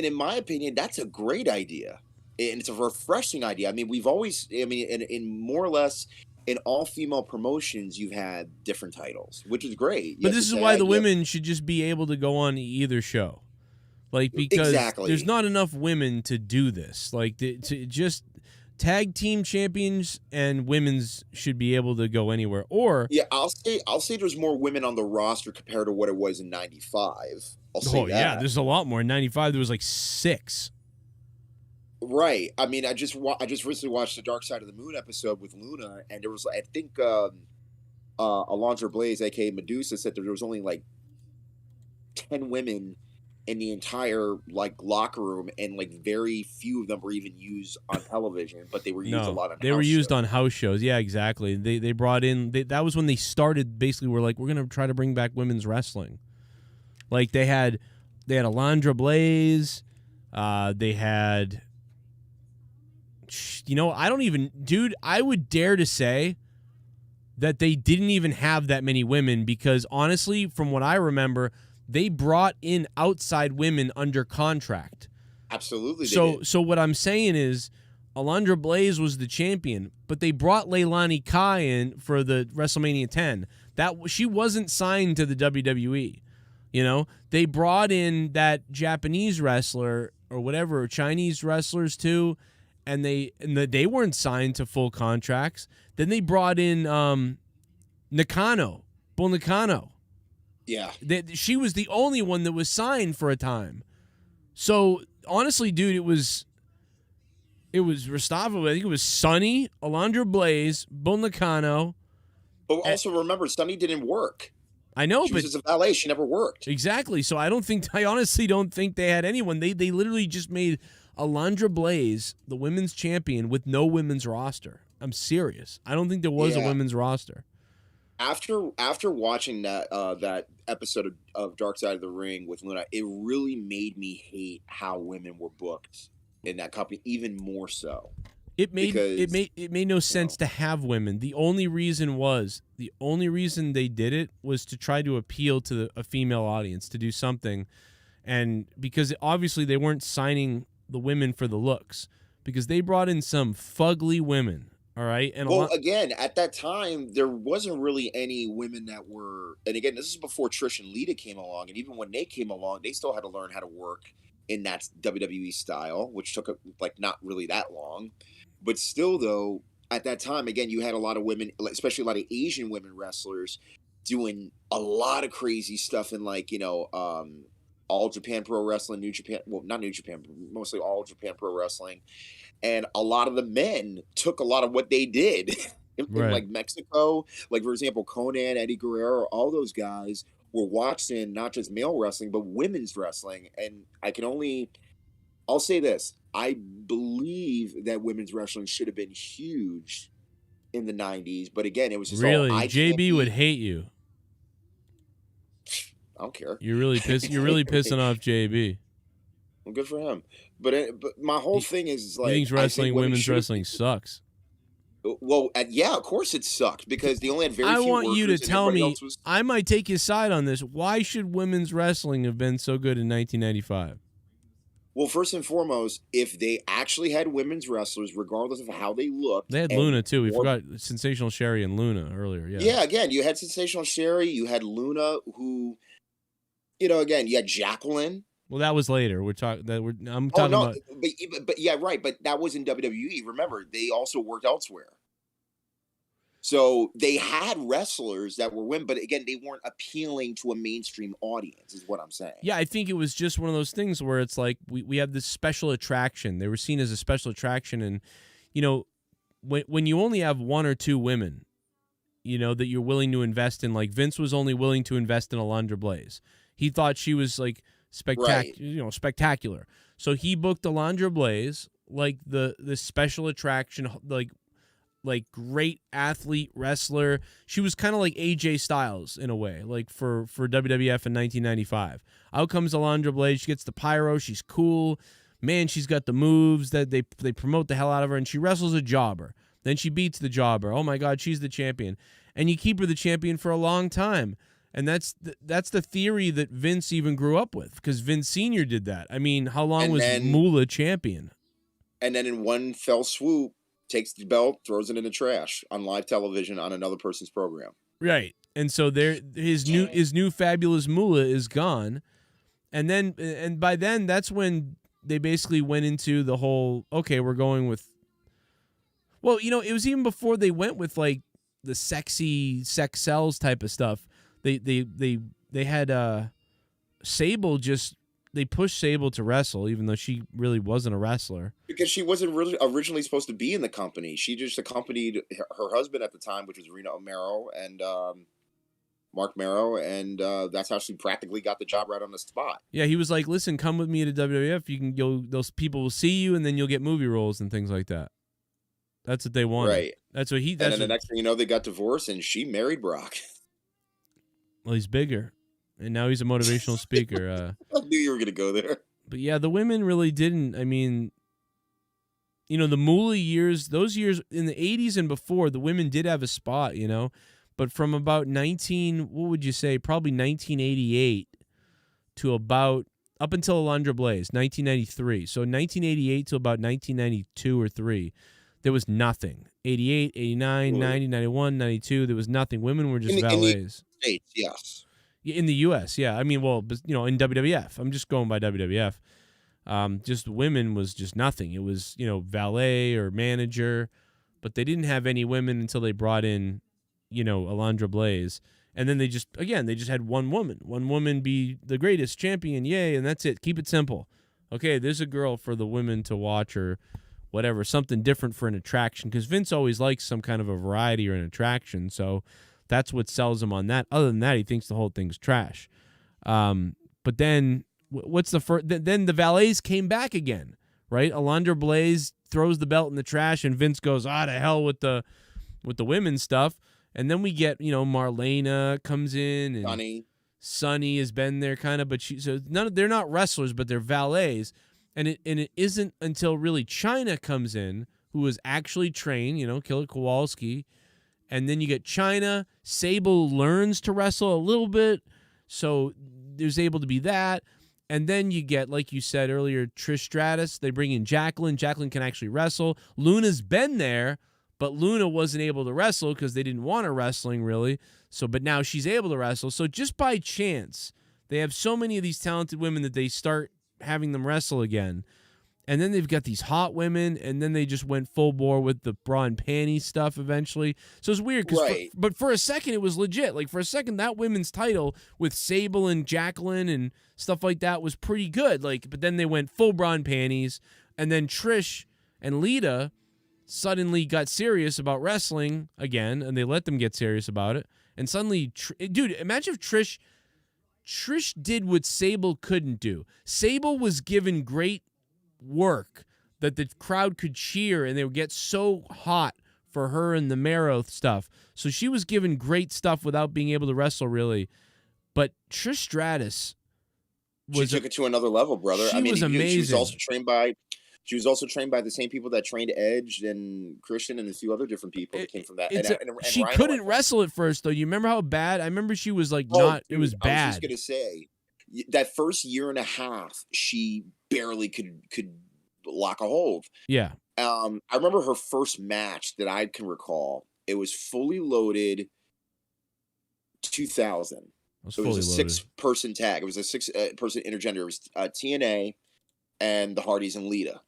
in my opinion, that's a great idea. And it's a refreshing idea. I mean, we've always, in more or less, in all female promotions, you've had different titles, which is great. But this is why the women should just be able to go on either show. Like, because there's not enough women to do this. Like, to just tag team champions and women's should be able to go anywhere. Or yeah, I'll say there's more women on the roster compared to what it was in '95. I'll say that. Yeah, there's a lot more. In '95, there was like 6. Right. I mean, I just recently watched the Dark Side of the Moon episode with Luna, and there was, I think, Alondra Blaze, aka Medusa, said that there was only like 10 women in the entire locker room, and like very few of them were even used on television, but they were used a lot on. They were used on house shows. Yeah, exactly. They brought in. That was when they started. Basically, we're gonna try to bring back women's wrestling. Like they had Alondra Blaze. They had. I would dare to say that they didn't even have that many women, because honestly, from what I remember, they brought in outside women under contract. Absolutely. So what I'm saying is, Alondra Blaze was the champion, but they brought Leilani Kai in for the WrestleMania 10. She wasn't signed to the WWE. You know, they brought in that Japanese wrestler or whatever, Chinese wrestlers too. And they weren't signed to full contracts. Then they brought in Nakano, Bull Nakano. Yeah. She was the only one that was signed for a time. So, honestly, dude, it was Rostavo. I think it was Sunny, Alondra Blaze, Bull Nakano. But also remember, Sunny didn't work. I know, she but was just a valet. She never worked. Exactly. So I honestly don't think they had anyone. They literally just made Alondra Blaze the women's champion with no women's roster. I'm serious. I don't think there was a women's roster. After watching that episode of Dark Side of the Ring with Luna, it really made me hate how women were booked in that company even more so. It made no sense to have women. The only reason they did it was to try to appeal to a female audience, to do something, and because obviously they weren't signing the women for the looks, because they brought in some fugly women. All right. And again, at that time, there wasn't really any women that were, and again, this is before Trish and Lita came along. And even when they came along, they still had to learn how to work in that WWE style, which took not really that long. But still, though, at that time, again, you had a lot of women, especially a lot of Asian women wrestlers, doing a lot of crazy stuff in All Japan Pro Wrestling, New Japan, well, not New Japan, but mostly All Japan Pro Wrestling. And a lot of the men took a lot of what they did in Mexico. Like, for example, Conan, Eddie Guerrero, all those guys were watching not just male wrestling, but women's wrestling. And I'll say this. I believe that women's wrestling should have been huge in the 90s. But again, it was just really, JB would hate you. I don't care. You're really pissing off JB. Well, good for him. But my whole thing is he thinks women's wrestling sucks. Well, yeah, of course it sucked because they only had very I few want you to workers and tell everybody me, else was- I might take your side on this. Why should women's wrestling have been so good in 1995? Well, first and foremost, if they actually had women's wrestlers, regardless of how they looked. They had and Luna, too. We more- forgot Sensational Sherry and Luna earlier. Yeah. Yeah, again, you had Sensational Sherry, you had Luna, who, again, you had Jacqueline. Well, that was later. I'm talking Oh, no, about. but yeah, right. But that was in WWE. Remember, they also worked elsewhere. So they had wrestlers that were women, but again, they weren't appealing to a mainstream audience, is what I'm saying. Yeah, I think it was just one of those things where it's like we have this special attraction. They were seen as a special attraction, and when you only have one or two women, that you're willing to invest in, like Vince was only willing to invest in Alundra Blaze. He thought she was like spectacular. So he booked Alundra Blaze like the special attraction, like great athlete wrestler. She was kind of like AJ Styles in a way, like for WWF in 1995. Out comes Alundra Blaze. She gets the pyro. She's cool. Man, she's got the moves that they promote the hell out of her, and she wrestles a jobber. Then she beats the jobber. Oh my God, she's the champion. And you keep her the champion for a long time. And that's the theory that Vince even grew up with, because Vince Sr. did that. I mean, how long was Moolah champion? And then in one fell swoop, takes the belt, throws it in the trash on live television on another person's program. Right. And so his new fabulous Moolah is gone. And by then that's when they basically went into the whole, okay, we're going with, well, it was even before they went with like the sexy sex sells type of stuff. They had Sable they pushed Sable to wrestle, even though she really wasn't a wrestler. Because she wasn't really originally supposed to be in the company. She just accompanied her husband at the time, which was Reno Marrow and Mark Marrow, and that's how she practically got the job right on the spot. Yeah, he was like, "Listen, come with me to WWF. Those people will see you, and then you'll get movie roles and things like that." That's what they wanted. Right. That's what he. And then the next thing you know, they got divorced, and she married Brock. Well, he's bigger, and now he's a motivational speaker. I knew you were going to go there. But yeah, the women really didn't. I mean, the Moolah years, those years in the 80s and before, the women did have a spot, But from about what would you say, probably 1988 to about, up until Alundra Blaze, 1993. So 1988 to about 1992 or 3, there was nothing. 88, 89, 90, 91, 92, there was nothing. Women were just valets. In the States, yes. In the U.S., yeah. I mean, well, in WWF. I'm just going by WWF. Just women was just nothing. It was, valet or manager, but they didn't have any women until they brought in, Alundra Blaze. And then they just had one woman be the greatest champion, yay, and that's it. Keep it simple. Okay, there's a girl for the women to watch, or whatever, something different for an attraction, because Vince always likes some kind of a variety or an attraction, so that's what sells him on that. Other than that, he thinks the whole thing's trash. But then, what's the first? Then the valets came back again, right? Alundra Blaze throws the belt in the trash, and Vince goes, to hell with the women's stuff. And then we get, Marlena comes in, and Sunny has been there kind of, but they're not wrestlers, but they're valets. And it isn't until really Chyna comes in, who was actually trained, Killer Kowalski. And then you get Chyna. Sable learns to wrestle a little bit, so there's able to be that. And then you get, like you said earlier, Trish Stratus. They bring in Jacqueline. Jacqueline can actually wrestle. Luna's been there, but Luna wasn't able to wrestle because they didn't want her wrestling, really. But now she's able to wrestle. So just by chance, they have so many of these talented women that they start having them wrestle again. And then they've got these hot women, and then they just went full bore with the bra and panties stuff eventually. So it's weird, but for a second it was legit. Like for a second, that women's title with Sable and Jacqueline and stuff like that was pretty good. But then they went full bra and panties, and then Trish and Lita suddenly got serious about wrestling again, and they let them get serious about it. And suddenly, dude, imagine if Trish did what Sable couldn't do. Sable was given great work that the crowd could cheer, and they would get so hot for her and the Marrow stuff. So she was given great stuff without being able to wrestle, really. But Trish Stratus she took it to another level, brother. She was amazing. She was also trained by She was also trained by the same people that trained Edge and Christian and a few other different people that came from that. And She Rhino couldn't wrestle at first, though. You remember how bad? I remember she was like it was bad. I was just gonna say that first year and a half, she barely could lock a hold. Yeah. I remember her first match that I can recall. It was Fully Loaded 2000. It was a 6-person tag. It was a 6-person intergender. It was TNA and the Hardys and Lita.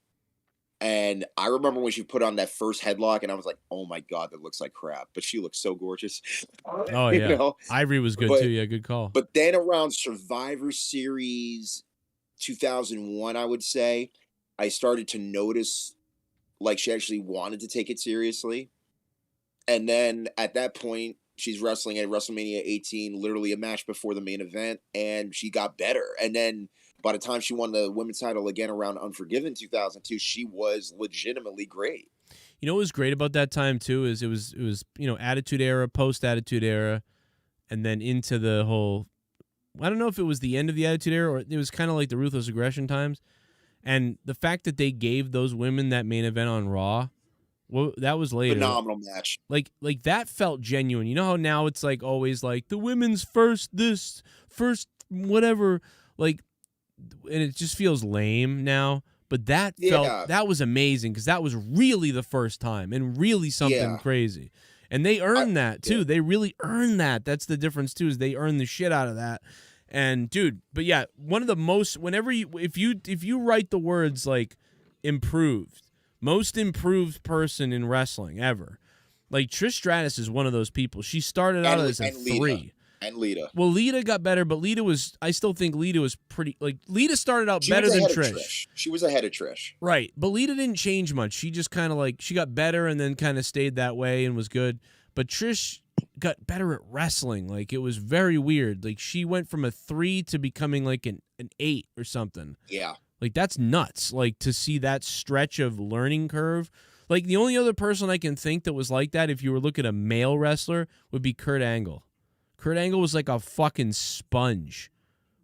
And I remember when she put on that first headlock, and I was like, "Oh my god, that looks like crap." But she looks so gorgeous. Oh yeah, you know? Ivory was good too. Yeah, good call. But then around Survivor Series 2001, I would say, I started to notice like she actually wanted to take it seriously. And then at that point, she's wrestling at WrestleMania 18, literally a match before the main event, and she got better. And then by the time she won the women's title again around Unforgiven 2002, she was legitimately great. You know what was great about that time too is it was Attitude Era, post Attitude Era, and then into the whole. I don't know if it was the end of the Attitude Era or it was kind of like the Ruthless Aggression times, and the fact that they gave those women that main event on Raw. Well, that was later. Phenomenal match. Like that felt genuine. You know how now it's like always like the women's first whatever, like, and it just feels lame now. But that that was amazing because that was really the first time and really something crazy. And they earned that too. They really earned that. That's the difference too, is they earned the shit out of that. And dude, but yeah, one of the most if you write the words like improved. Most improved person in wrestling ever. Like, Trish Stratus is one of those people. She started out as a 3. And Lita. Well, Lita got better, but I still think Lita was pretty, like, Lita started out better than Trish. She was ahead of Trish. Right. But Lita didn't change much. She just kind of like, she got better and then kind of stayed that way and was good. But Trish got better at wrestling. Like, it was very weird. Like, she went from a 3 to becoming like an 8 or something. Yeah. Like, that's nuts, like, to see that stretch of learning curve. Like, the only other person I can think that was like that, if you were looking at a male wrestler, would be Kurt Angle. Kurt Angle was like a fucking sponge.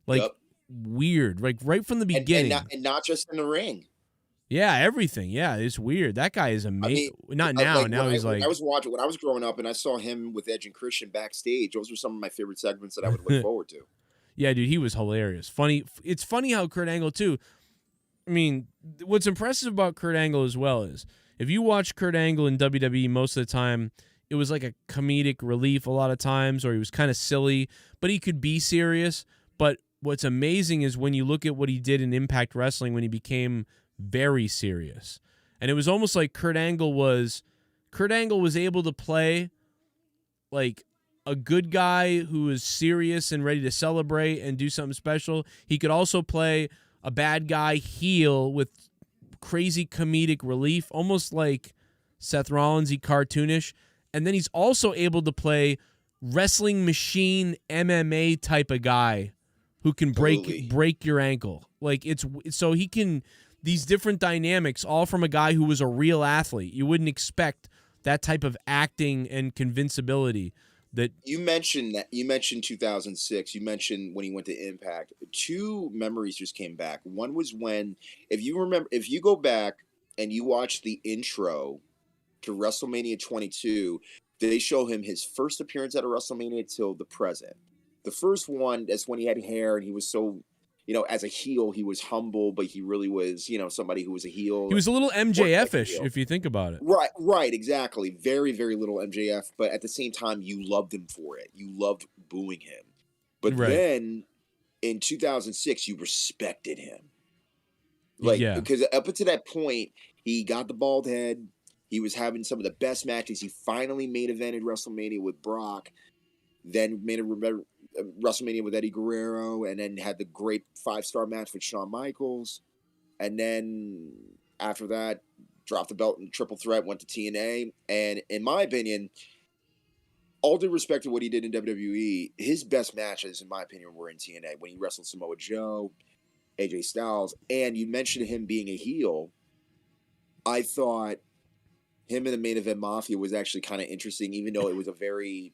Like, weird. Like, right from the beginning. And not just in the ring. Yeah, everything. Yeah, it's weird. That guy is amazing. I mean, not now. Like, now he's like... When I was watching, when I was growing up and I saw him with Edge and Christian backstage, those were some of my favorite segments that I would look forward to. Yeah, dude, he was hilarious. Funny. It's funny how Kurt Angle, too... I mean, what's impressive about Kurt Angle as well is if you watch Kurt Angle in WWE most of the time, it was like a comedic relief a lot of times, or he was kind of silly, but he could be serious. But what's amazing is when you look at what he did in Impact Wrestling when he became very serious. And it was almost like Kurt Angle was able to play like a good guy who is serious and ready to celebrate and do something special. He could also play a bad guy heel with crazy comedic relief, almost like Seth Rollins-y, cartoonish. And then he's also able to play wrestling machine MMA type of guy who can break your ankle. Like so he can, these different dynamics, all from a guy who was a real athlete. You wouldn't expect that type of acting and convincibility. That you mentioned 2006. You mentioned when he went to Impact. 2 memories just came back. One was when, if you go back and you watch the intro to WrestleMania 22, they show him his first appearance at a WrestleMania till the present. The first one, that's when he had hair and he was so, as a heel, he was humble, but he really was, somebody who was a heel. He was a little MJF-ish, if you think about it. Right, exactly. Very, very little MJF, but at the same time, you loved him for it. You loved booing him. But then, in 2006, you respected him. Because up until that point, he got the bald head. He was having some of the best matches. He finally main evented WrestleMania with Brock. Then made a WrestleMania with Eddie Guerrero, and then had the great 5-star match with Shawn Michaels. And then after that, dropped the belt in triple threat, went to TNA. And in my opinion, all due respect to what he did in WWE, his best matches, in my opinion, were in TNA. When he wrestled Samoa Joe, AJ Styles, and you mentioned him being a heel. I thought him in the Main Event Mafia was actually kind of interesting, even though it was a very...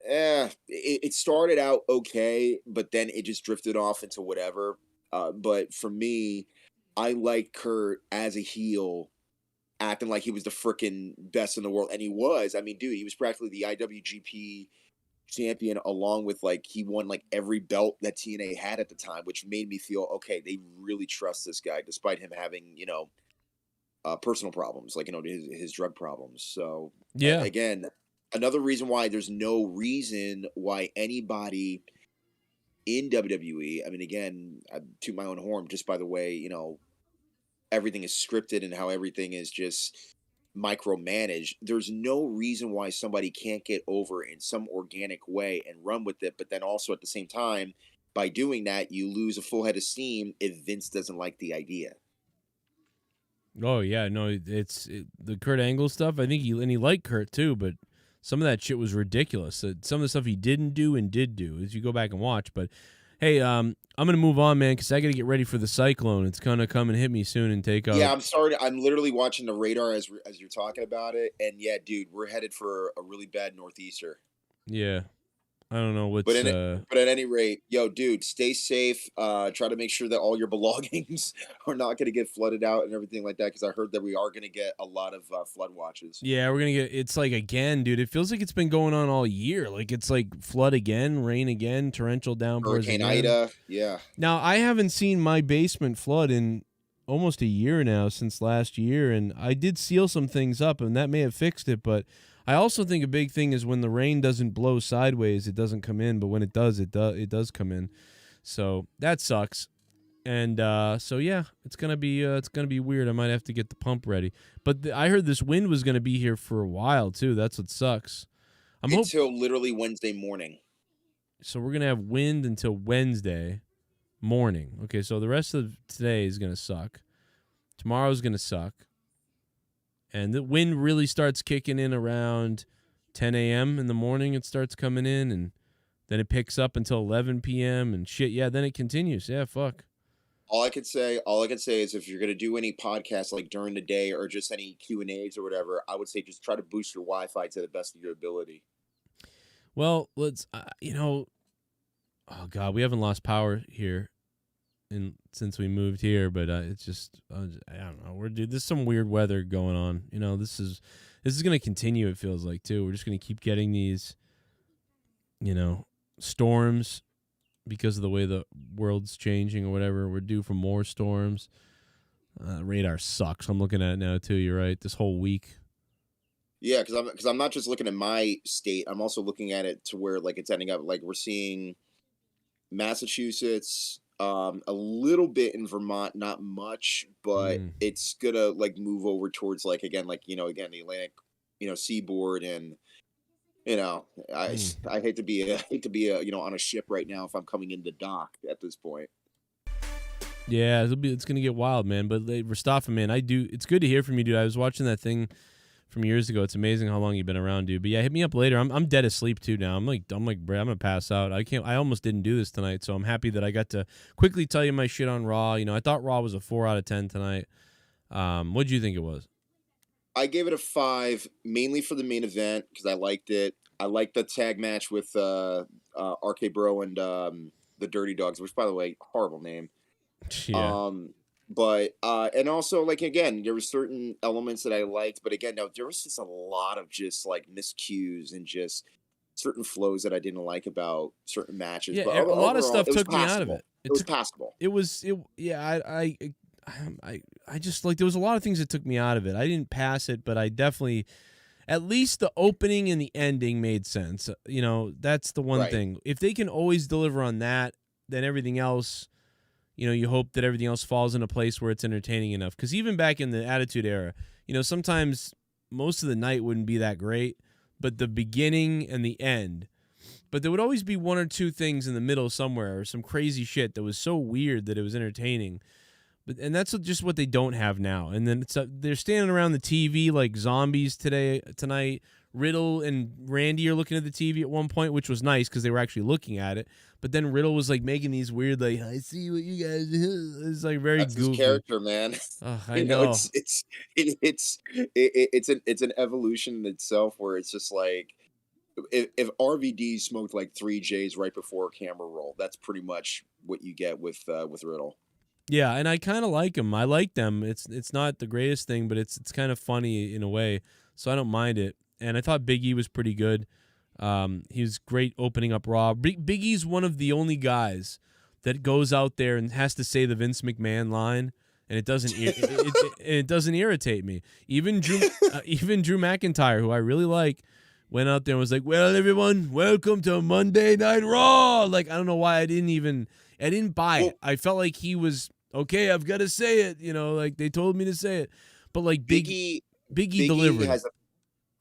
it started out okay, but then it just drifted off into whatever. But for me, I like Kurt as a heel, acting like he was the freaking best in the world, and he was. I mean, dude, he was practically the IWGP champion, along with like he won like every belt that TNA had at the time, which made me feel okay. They really trust this guy, despite him having personal problems, like his drug problems. So yeah, again, another reason why there's no reason why anybody in WWE. I mean, again, I toot my own horn just by the way everything is scripted and how everything is just micromanaged. There's no reason why somebody can't get over in some organic way and run with it. But then also at the same time, by doing that, you lose a full head of steam if Vince doesn't like the idea. Oh yeah, no, the Kurt Angle stuff. I think he liked Kurt too, but some of that shit was ridiculous. Some of the stuff he didn't do and did do, as you go back and watch. But hey, I'm gonna move on, man, because I got to get ready for the cyclone. It's gonna come and hit me soon and take off. Yeah, I'm sorry. I'm literally watching the radar as you're talking about it, and yeah, dude, we're headed for a really bad northeaster. Yeah. I don't know what's... But at any rate, yo, dude, stay safe. Try to make sure that all your belongings are not going to get flooded out and everything like that, because I heard that we are going to get a lot of flood watches. Yeah, we're going to get... It's like, again, dude, it feels like it's been going on all year. Like, it's like flood again, rain again, torrential downpours Hurricane again. Ida, yeah. Now, I haven't seen my basement flood in almost a year now, since last year, and I did seal some things up, and that may have fixed it, but... I also think a big thing is when the rain doesn't blow sideways, it doesn't come in. But when it does, it does come in. So that sucks. And so yeah, it's gonna be weird. I might have to get the pump ready. But I heard this wind was gonna be here for a while too. That's what sucks. Until literally Wednesday morning. So we're gonna have wind until Wednesday morning. Okay, so the rest of today is gonna suck. Tomorrow's gonna suck. And the wind really starts kicking in around 10 a.m. in the morning. It starts coming in, and then it picks up until 11 p.m. and shit. Yeah, then it continues. Yeah, fuck. All I could say is if you're going to do any podcasts like during the day or just any Q&As or whatever, I would say just try to boost your Wi-Fi to the best of your ability. Well, let's, oh, God, we haven't lost power here since we moved here, but it's just I don't know. There's some weird weather going on. This is going to continue. It feels like too. We're just going to keep getting these, storms because of the way the world's changing or whatever. We're due for more storms. Radar sucks. I'm looking at it now too. You're right. This whole week. Yeah, because I'm not just looking at my state. I'm also looking at it to where like it's ending up. Like we're seeing Massachusetts. A little bit in Vermont, not much, but it's gonna like move over towards like again the Atlantic, seaboard, and I hate to be on a ship right now if I'm coming into dock at this point. Yeah, it's gonna get wild, man. But Rastaffa, man, it's good to hear from you, dude. I was watching that thing from years ago. It's amazing how long you've been around, dude. But yeah, hit me up later. I'm dead asleep too now. I'm like, Brad, I'm gonna pass out. I almost didn't do this tonight, so I'm happy that I got to quickly tell you my shit on Raw. I thought Raw was a 4 out of 10 tonight. What'd you think it was? I gave it a 5, mainly for the main event because I liked it. I liked the tag match with RK Bro and the Dirty Dogs, which, by the way, horrible name. Yeah. But and also like again, there were certain elements that I liked, but again, no, there was just a lot of just like miscues and just certain flows that I didn't like about certain matches. Yeah, but a lot of overall, stuff took me out of it. It was passable. I just like there was a lot of things that took me out of it. I didn't pass it, but I definitely, at least the opening and the ending made sense. That's the one thing. If they can always deliver on that, then everything else. You hope that everything else falls in a place where it's entertaining enough. Because even back in the Attitude Era, sometimes most of the night wouldn't be that great, but the beginning and the end. But there would always be one or two things in the middle somewhere, or some crazy shit that was so weird that it was entertaining. And that's just what they don't have now. And then they're standing around the TV like zombies tonight. Riddle and Randy are looking at the TV at one point, which was nice because they were actually looking at it. But then Riddle was like making these weird, like, I see what you guys do. It's like very That's goofy. His character, man. I know. It's an evolution in itself where it's just like if RVD smoked like 3 J's right before a camera roll, that's pretty much what you get with Riddle. Yeah, and I kind of like him. I like them. It's not the greatest thing, but it's kind of funny in a way, so I don't mind it. And I thought Big E was pretty good. He was great opening up Raw. Big E's one of the only guys that goes out there and has to say the Vince McMahon line, and it doesn't it doesn't irritate me. Even Drew McIntyre, who I really like, went out there and was like, "Well, everyone, welcome to Monday Night Raw." Like, I don't know why I didn't buy it. I felt like he was okay. I've got to say it, like they told me to say it. But like Big E delivered.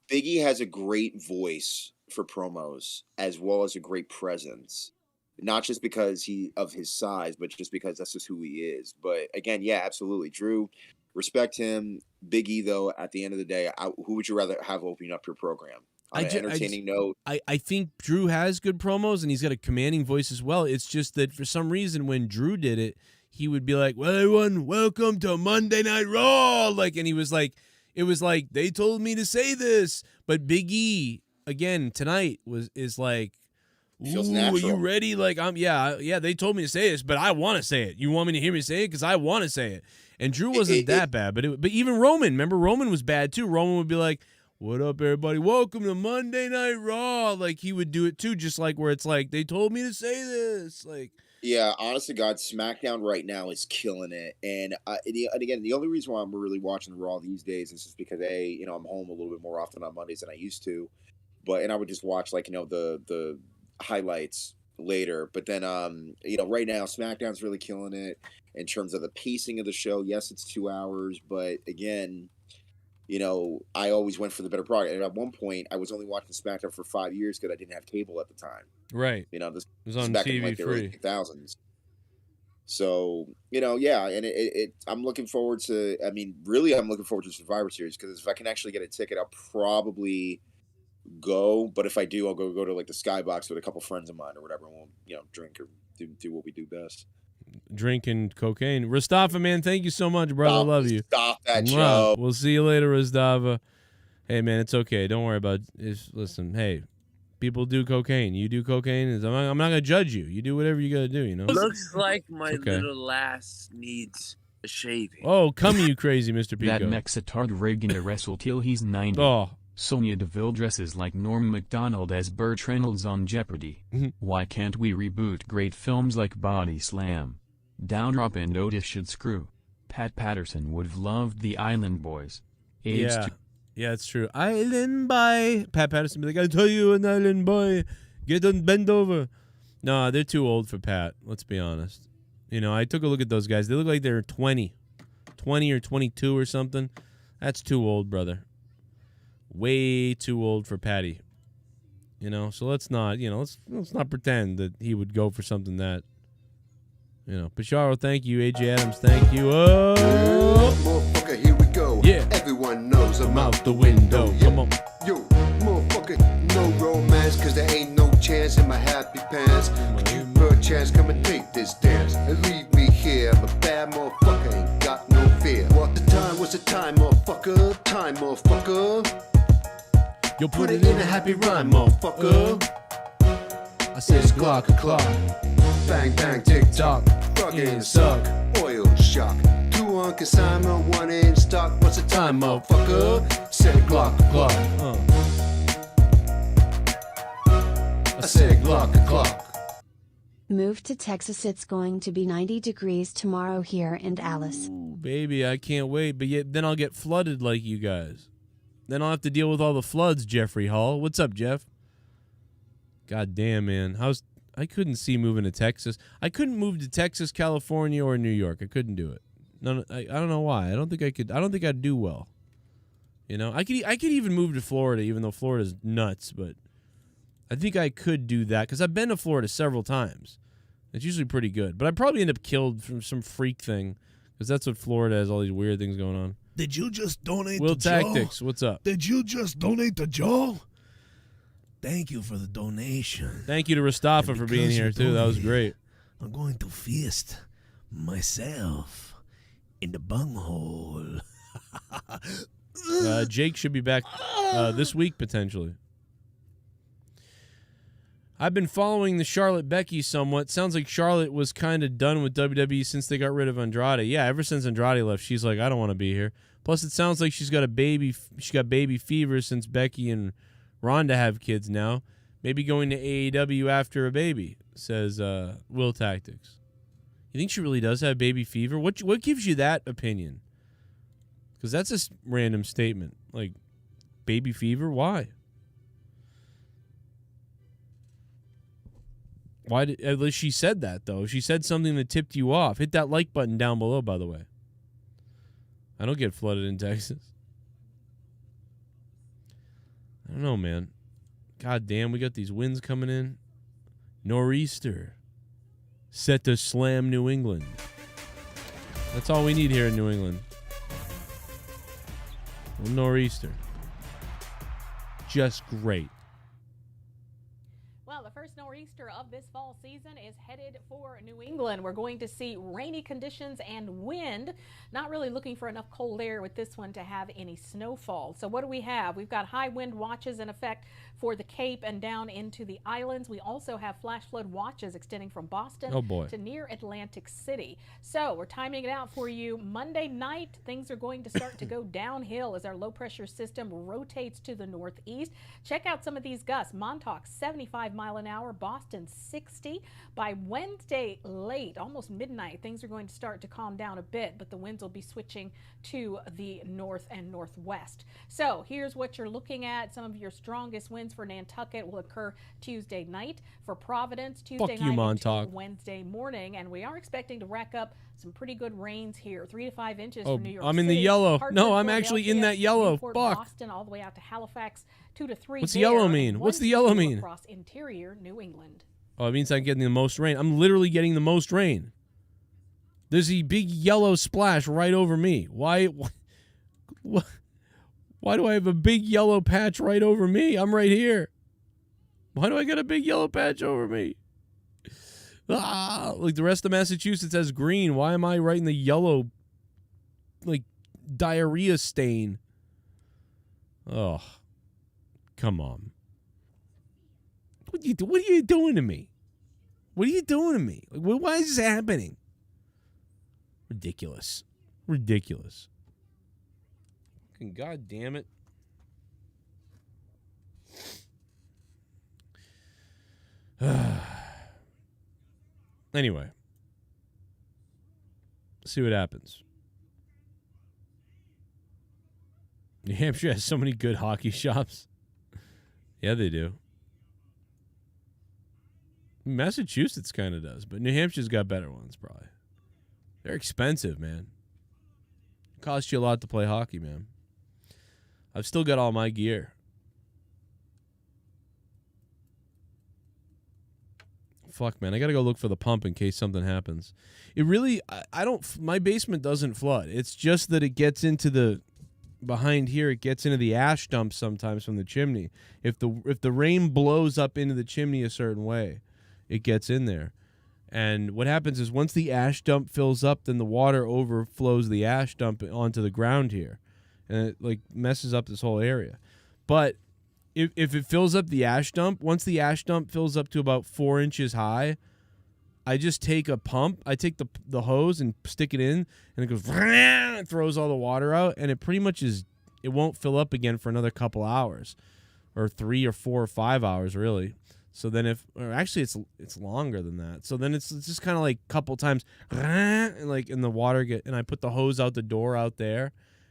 Big E has a great voice for promos as well as a great presence. Not just because of his size, but just because that's just who he is. But again, yeah, absolutely. Drew, respect him. Big E, though, at the end of the day, who would you rather have opening up your program? On an entertaining note. I think Drew has good promos, and he's got a commanding voice as well. It's just that for some reason when Drew did it, he would be like, "Well, everyone, welcome to Monday Night Raw." Like, and he was like, it was like, they told me to say this. But Big E, again, tonight is like, feels "Ooh, natural. are you ready?" Like, yeah, they told me to say this, but I want to say it. You want me to hear me say it? Because I want to say it. And Drew wasn't that bad, but even Roman, remember, Roman was bad too. Roman would be like, "What up, everybody? Welcome to Monday Night Raw." Like, he would do it too, just like where it's like, they told me to say this. Like, yeah, honest to God, SmackDown right now is killing it. And again, the only reason why I'm really watching Raw these days is just because I'm home a little bit more often on Mondays than I used to. And I would just watch the highlights later. But then right now SmackDown's really killing it in terms of the pacing of the show. Yes, it's 2 hours, but again, I always went for the better product. And at one point, I was only watching SmackDown for 5 years because I didn't have cable at the time. Right. This was on back TV in the early free. 2000s. So, yeah, and I'm looking forward to, really I'm looking forward to Survivor Series, because if I can actually get a ticket, I'll probably go. But if I do, I'll go to like the Skybox with a couple friends of mine or whatever, and we'll, drink or do what we do best. Drinking cocaine. Rastava, man, thank you so much, brother. I love you. Stop that show. We'll see you later, Rastava. Hey, man, it's okay. Don't worry about it. Listen, hey, people do cocaine. You do cocaine. I'm not going to judge you. You do whatever you got to do, Looks like my little ass needs a shaving. Oh, come you crazy, Mr. Pico. That Mexitard rigging to wrestle till he's 90. Oh. Sonya Deville dresses like Norm Macdonald as Burt Reynolds on Jeopardy. Why can't we reboot great films like Body Slam? Downrop and Otis should screw. Pat Patterson would have loved The Island Boys. Yeah, it's true. Island Boy. Pat Patterson be like, "I tell you, an island boy, get on, bend over." No, they're too old for Pat. Let's be honest. I took a look at those guys. They look like they're 20 or 22 or something. That's too old, brother. Way too old for Patty. So let's not, let's not pretend that he would go for something that, Pasharo, thank you. AJ Adams, thank you. Oh, motherfucker, here we go. Yeah. Everyone knows I'm out the window. Yeah. Come on. Yo, motherfucker, no romance, cause there ain't no chance in my happy pants. Could you perchance come and take this dance and leave me here? I'm a bad motherfucker, ain't got no fear. What's the time, motherfucker? Time, motherfucker. You'll Put it in a happy rhyme, motherfucker. I said clock. Bang, bang, tick tock. Fucking suck. Oil shock. 2 on consignment, 1 in stock. What's the time, motherfucker? Said clock. I said clock. Move to Texas. It's going to be 90 degrees tomorrow here in Dallas. Ooh, baby, I can't wait. But yet, then I'll get flooded like you guys. Then I'll have to deal with all the floods, Jeffrey Hall. What's up, Jeff? God damn, man. I couldn't see moving to Texas. I couldn't move to Texas, California, or New York. I couldn't do it. No, I don't know why. I don't think I could. I don't think I'd do well. I could even move to Florida, even though Florida's nuts. But I think I could do that because I've been to Florida several times. It's usually pretty good. But I'd probably end up killed from some freak thing because that's what Florida has, all these weird things going on. Did you just donate Will to Joe? Tactics, what's up? Did you just donate to Joe? Thank you for the donation. Thank you to Rastafa for being here, too. That was great. I'm going to feast myself in the bunghole. Jake should be back this week, potentially. I've been following the Charlotte Becky somewhat. Sounds like Charlotte was kind of done with WWE since they got rid of Andrade. Yeah, ever since Andrade left, she's like, I don't want to be here. Plus, it sounds like she's got a baby. She got baby fever since Becky and Ronda have kids now. Maybe going to AEW after a baby, says Will Tactics. You think she really does have baby fever? What gives you that opinion? Because that's a random statement. Like, baby fever? Why? At least she said that, though. She said something that tipped you off. Hit that like button down below, by the way. I don't get flooded in Texas. I don't know, man. God damn, we got these winds coming in. Nor'easter. Set to slam New England. That's all we need here in New England. A nor'easter. Just great. Well, the first nor'easter of this fall season is headed for New England. We're going to see rainy conditions and wind. Not really looking for enough cold air with this one to have any snowfall. So what do we have? We've got high wind watches in effect for the Cape and down into the islands. We also have flash flood watches extending from Boston to near Atlantic City. So we're timing it out for you. Monday night, things are going to start to go downhill as our low pressure system rotates to the northeast. Check out some of these gusts. Montauk, 75 mile an hour, Boston 60. By Wednesday late, almost midnight, things are going to start to calm down a bit, but the winds will be switching to the north and northwest. So here's what you're looking at. Some of your strongest winds for Nantucket will occur Tuesday night. For Providence, Tuesday night to Wednesday morning, and we are expecting to rack up some pretty good rains here, 3 to 5 inches for New York City. I'm in the yellow. No, I'm actually in that yellow. Newport, Boston, all the way out to Halifax, 2 to 3. What's the yellow mean? What's the yellow mean? Across interior New England. Oh, it means I'm getting the most rain. I'm literally getting the most rain. There's a big yellow splash right over me. Why do I have a big yellow patch right over me? I'm right here. Why do I got a big yellow patch over me? Like the rest of Massachusetts has green. Why am I right in the yellow, like, diarrhea stain? Oh, come on. What are you doing to me? What are you doing to me? Like, why is this happening? Ridiculous. Ridiculous. Fucking God damn it. Anyway. See what happens. New Hampshire has so many good hockey shops. Yeah, they do. Massachusetts kind of does, but New Hampshire's got better ones, probably. They're expensive, man. It costs you a lot to play hockey, man. I've still got all my gear. Fuck, man. I got to go look for the pump in case something happens. It really, my basement doesn't flood. It's just that it gets into the, behind here, it gets into the ash dump sometimes from the chimney. If the rain blows up into the chimney a certain way, it gets in there. And what happens is once the ash dump fills up, then the water overflows the ash dump onto the ground here. And it like messes up this whole area. But if it fills up the ash dump, once the ash dump fills up to about 4 inches high, I just take a pump. I take the hose and stick it in, and it goes, it throws all the water out, and it pretty much is, it won't fill up again for another couple hours, or 3 or 4 or 5 hours, really. So then actually it's longer than that. So then it's just kind of like a couple times, and like in the water and I put the hose out the door out there,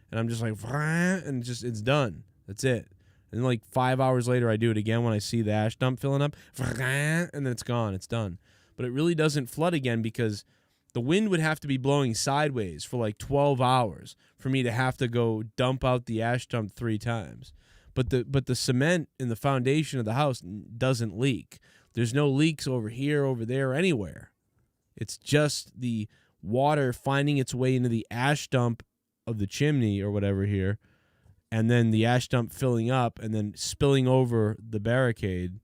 and I'm just like, and it's done. That's it. And then like 5 hours later, I do it again when I see the ash dump filling up, and then it's gone. It's done. But it really doesn't flood again because the wind would have to be blowing sideways for like 12 hours for me to have to go dump out the ash dump 3 times. But the cement in the foundation of the house doesn't leak. There's no leaks over here, over there, anywhere. It's just the water finding its way into the ash dump of the chimney or whatever here, and then the ash dump filling up and then spilling over the barricade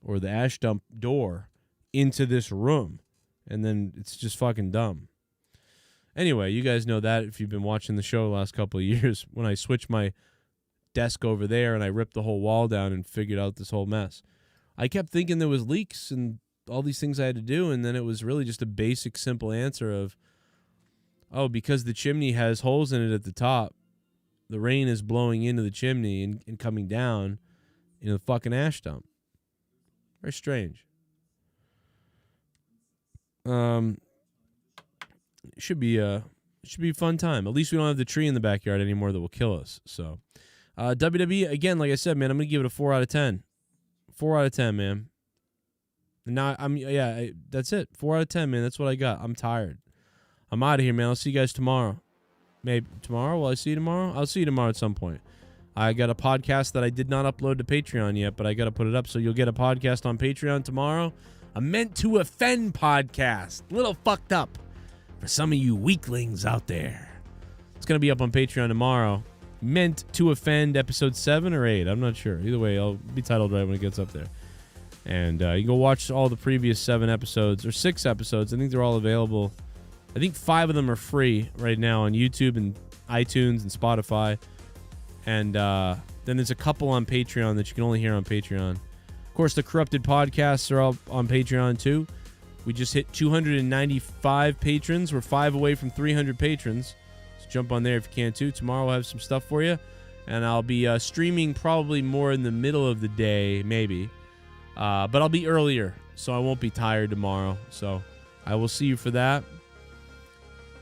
or the ash dump door into this room. And then it's just fucking dumb. Anyway, you guys know that if you've been watching the show the last couple of years, when I switched my desk over there and I ripped the whole wall down and figured out this whole mess. I kept thinking there was leaks and all these things I had to do, and then it was really just a basic, simple answer of, oh, because the chimney has holes in it at the top, the rain is blowing into the chimney and coming down in the fucking ash dump. Very strange. It should be a fun time. At least we don't have the tree in the backyard anymore that will kill us. So, WWE, again, like I said, man, I'm going to give it a 4 out of 10. 4 out of 10, man. And now, that's it. 4 out of 10, man. That's what I got. I'm tired. I'm out of here, man. I'll see you guys tomorrow. Maybe tomorrow? Will I see you tomorrow? I'll see you tomorrow at some point. I got a podcast that I did not upload to Patreon yet, but I got to put it up. So you'll get a podcast on Patreon tomorrow. A Meant to Offend podcast. A little fucked up for some of you weaklings out there. It's going to be up on Patreon tomorrow. Meant to Offend episode 7 or 8. I'm not sure. Either way, I'll be titled right when it gets up there. And you can go watch all the previous 7 episodes or 6 episodes. I think they're all available. I think 5 of them are free right now on YouTube and iTunes and Spotify. And then there's a couple on Patreon that you can only hear on Patreon. Of course, the Corrupted podcasts are all on Patreon too. We just hit 295 patrons. We're 5 away from 300 patrons. So jump on there if you can too. Tomorrow we'll have some stuff for you. And I'll be streaming probably more in the middle of the day, maybe. But I'll be earlier, so I won't be tired tomorrow. So I will see you for that.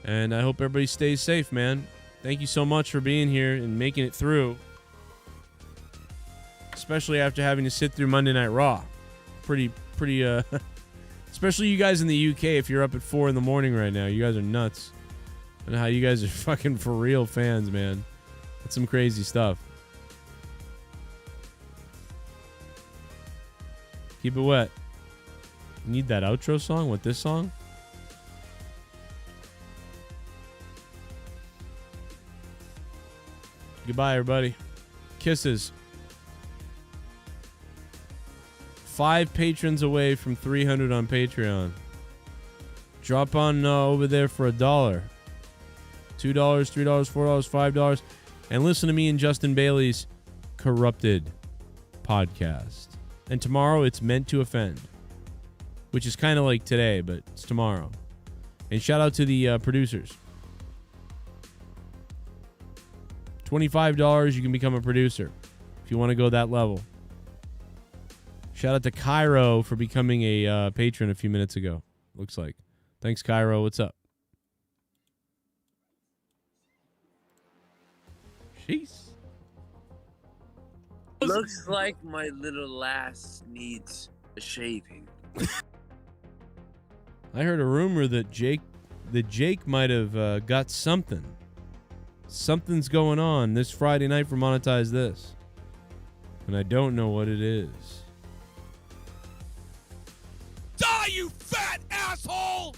And I hope everybody stays safe, man. Thank you so much for being here and making it through. Especially after having to sit through Monday Night Raw. Pretty, especially you guys in the UK, if you're up at 4 in the morning right now. You guys are nuts. And how you guys are fucking for real fans, man. That's some crazy stuff. Keep it wet. You need that outro song? What, this song? Goodbye, everybody. Kisses. 5 patrons away from 300 on Patreon. Drop on over there for $1. $2, $3, $4, $5. And listen to me and Justin Bailey's Corrupted podcast. And tomorrow it's Meant to Offend, which is kind of like today, but it's tomorrow. And shout out to the producers. $25, you can become a producer if you want to go that level. Shout out to Cairo for becoming a patron a few minutes ago, looks like. Thanks, Cairo. What's up? Jeez. Looks like my little lass needs a shaving. I heard a rumor that Jake might have got something. Something's going on this Friday night for Monetize This. And I don't know what it is. Die, you fat asshole!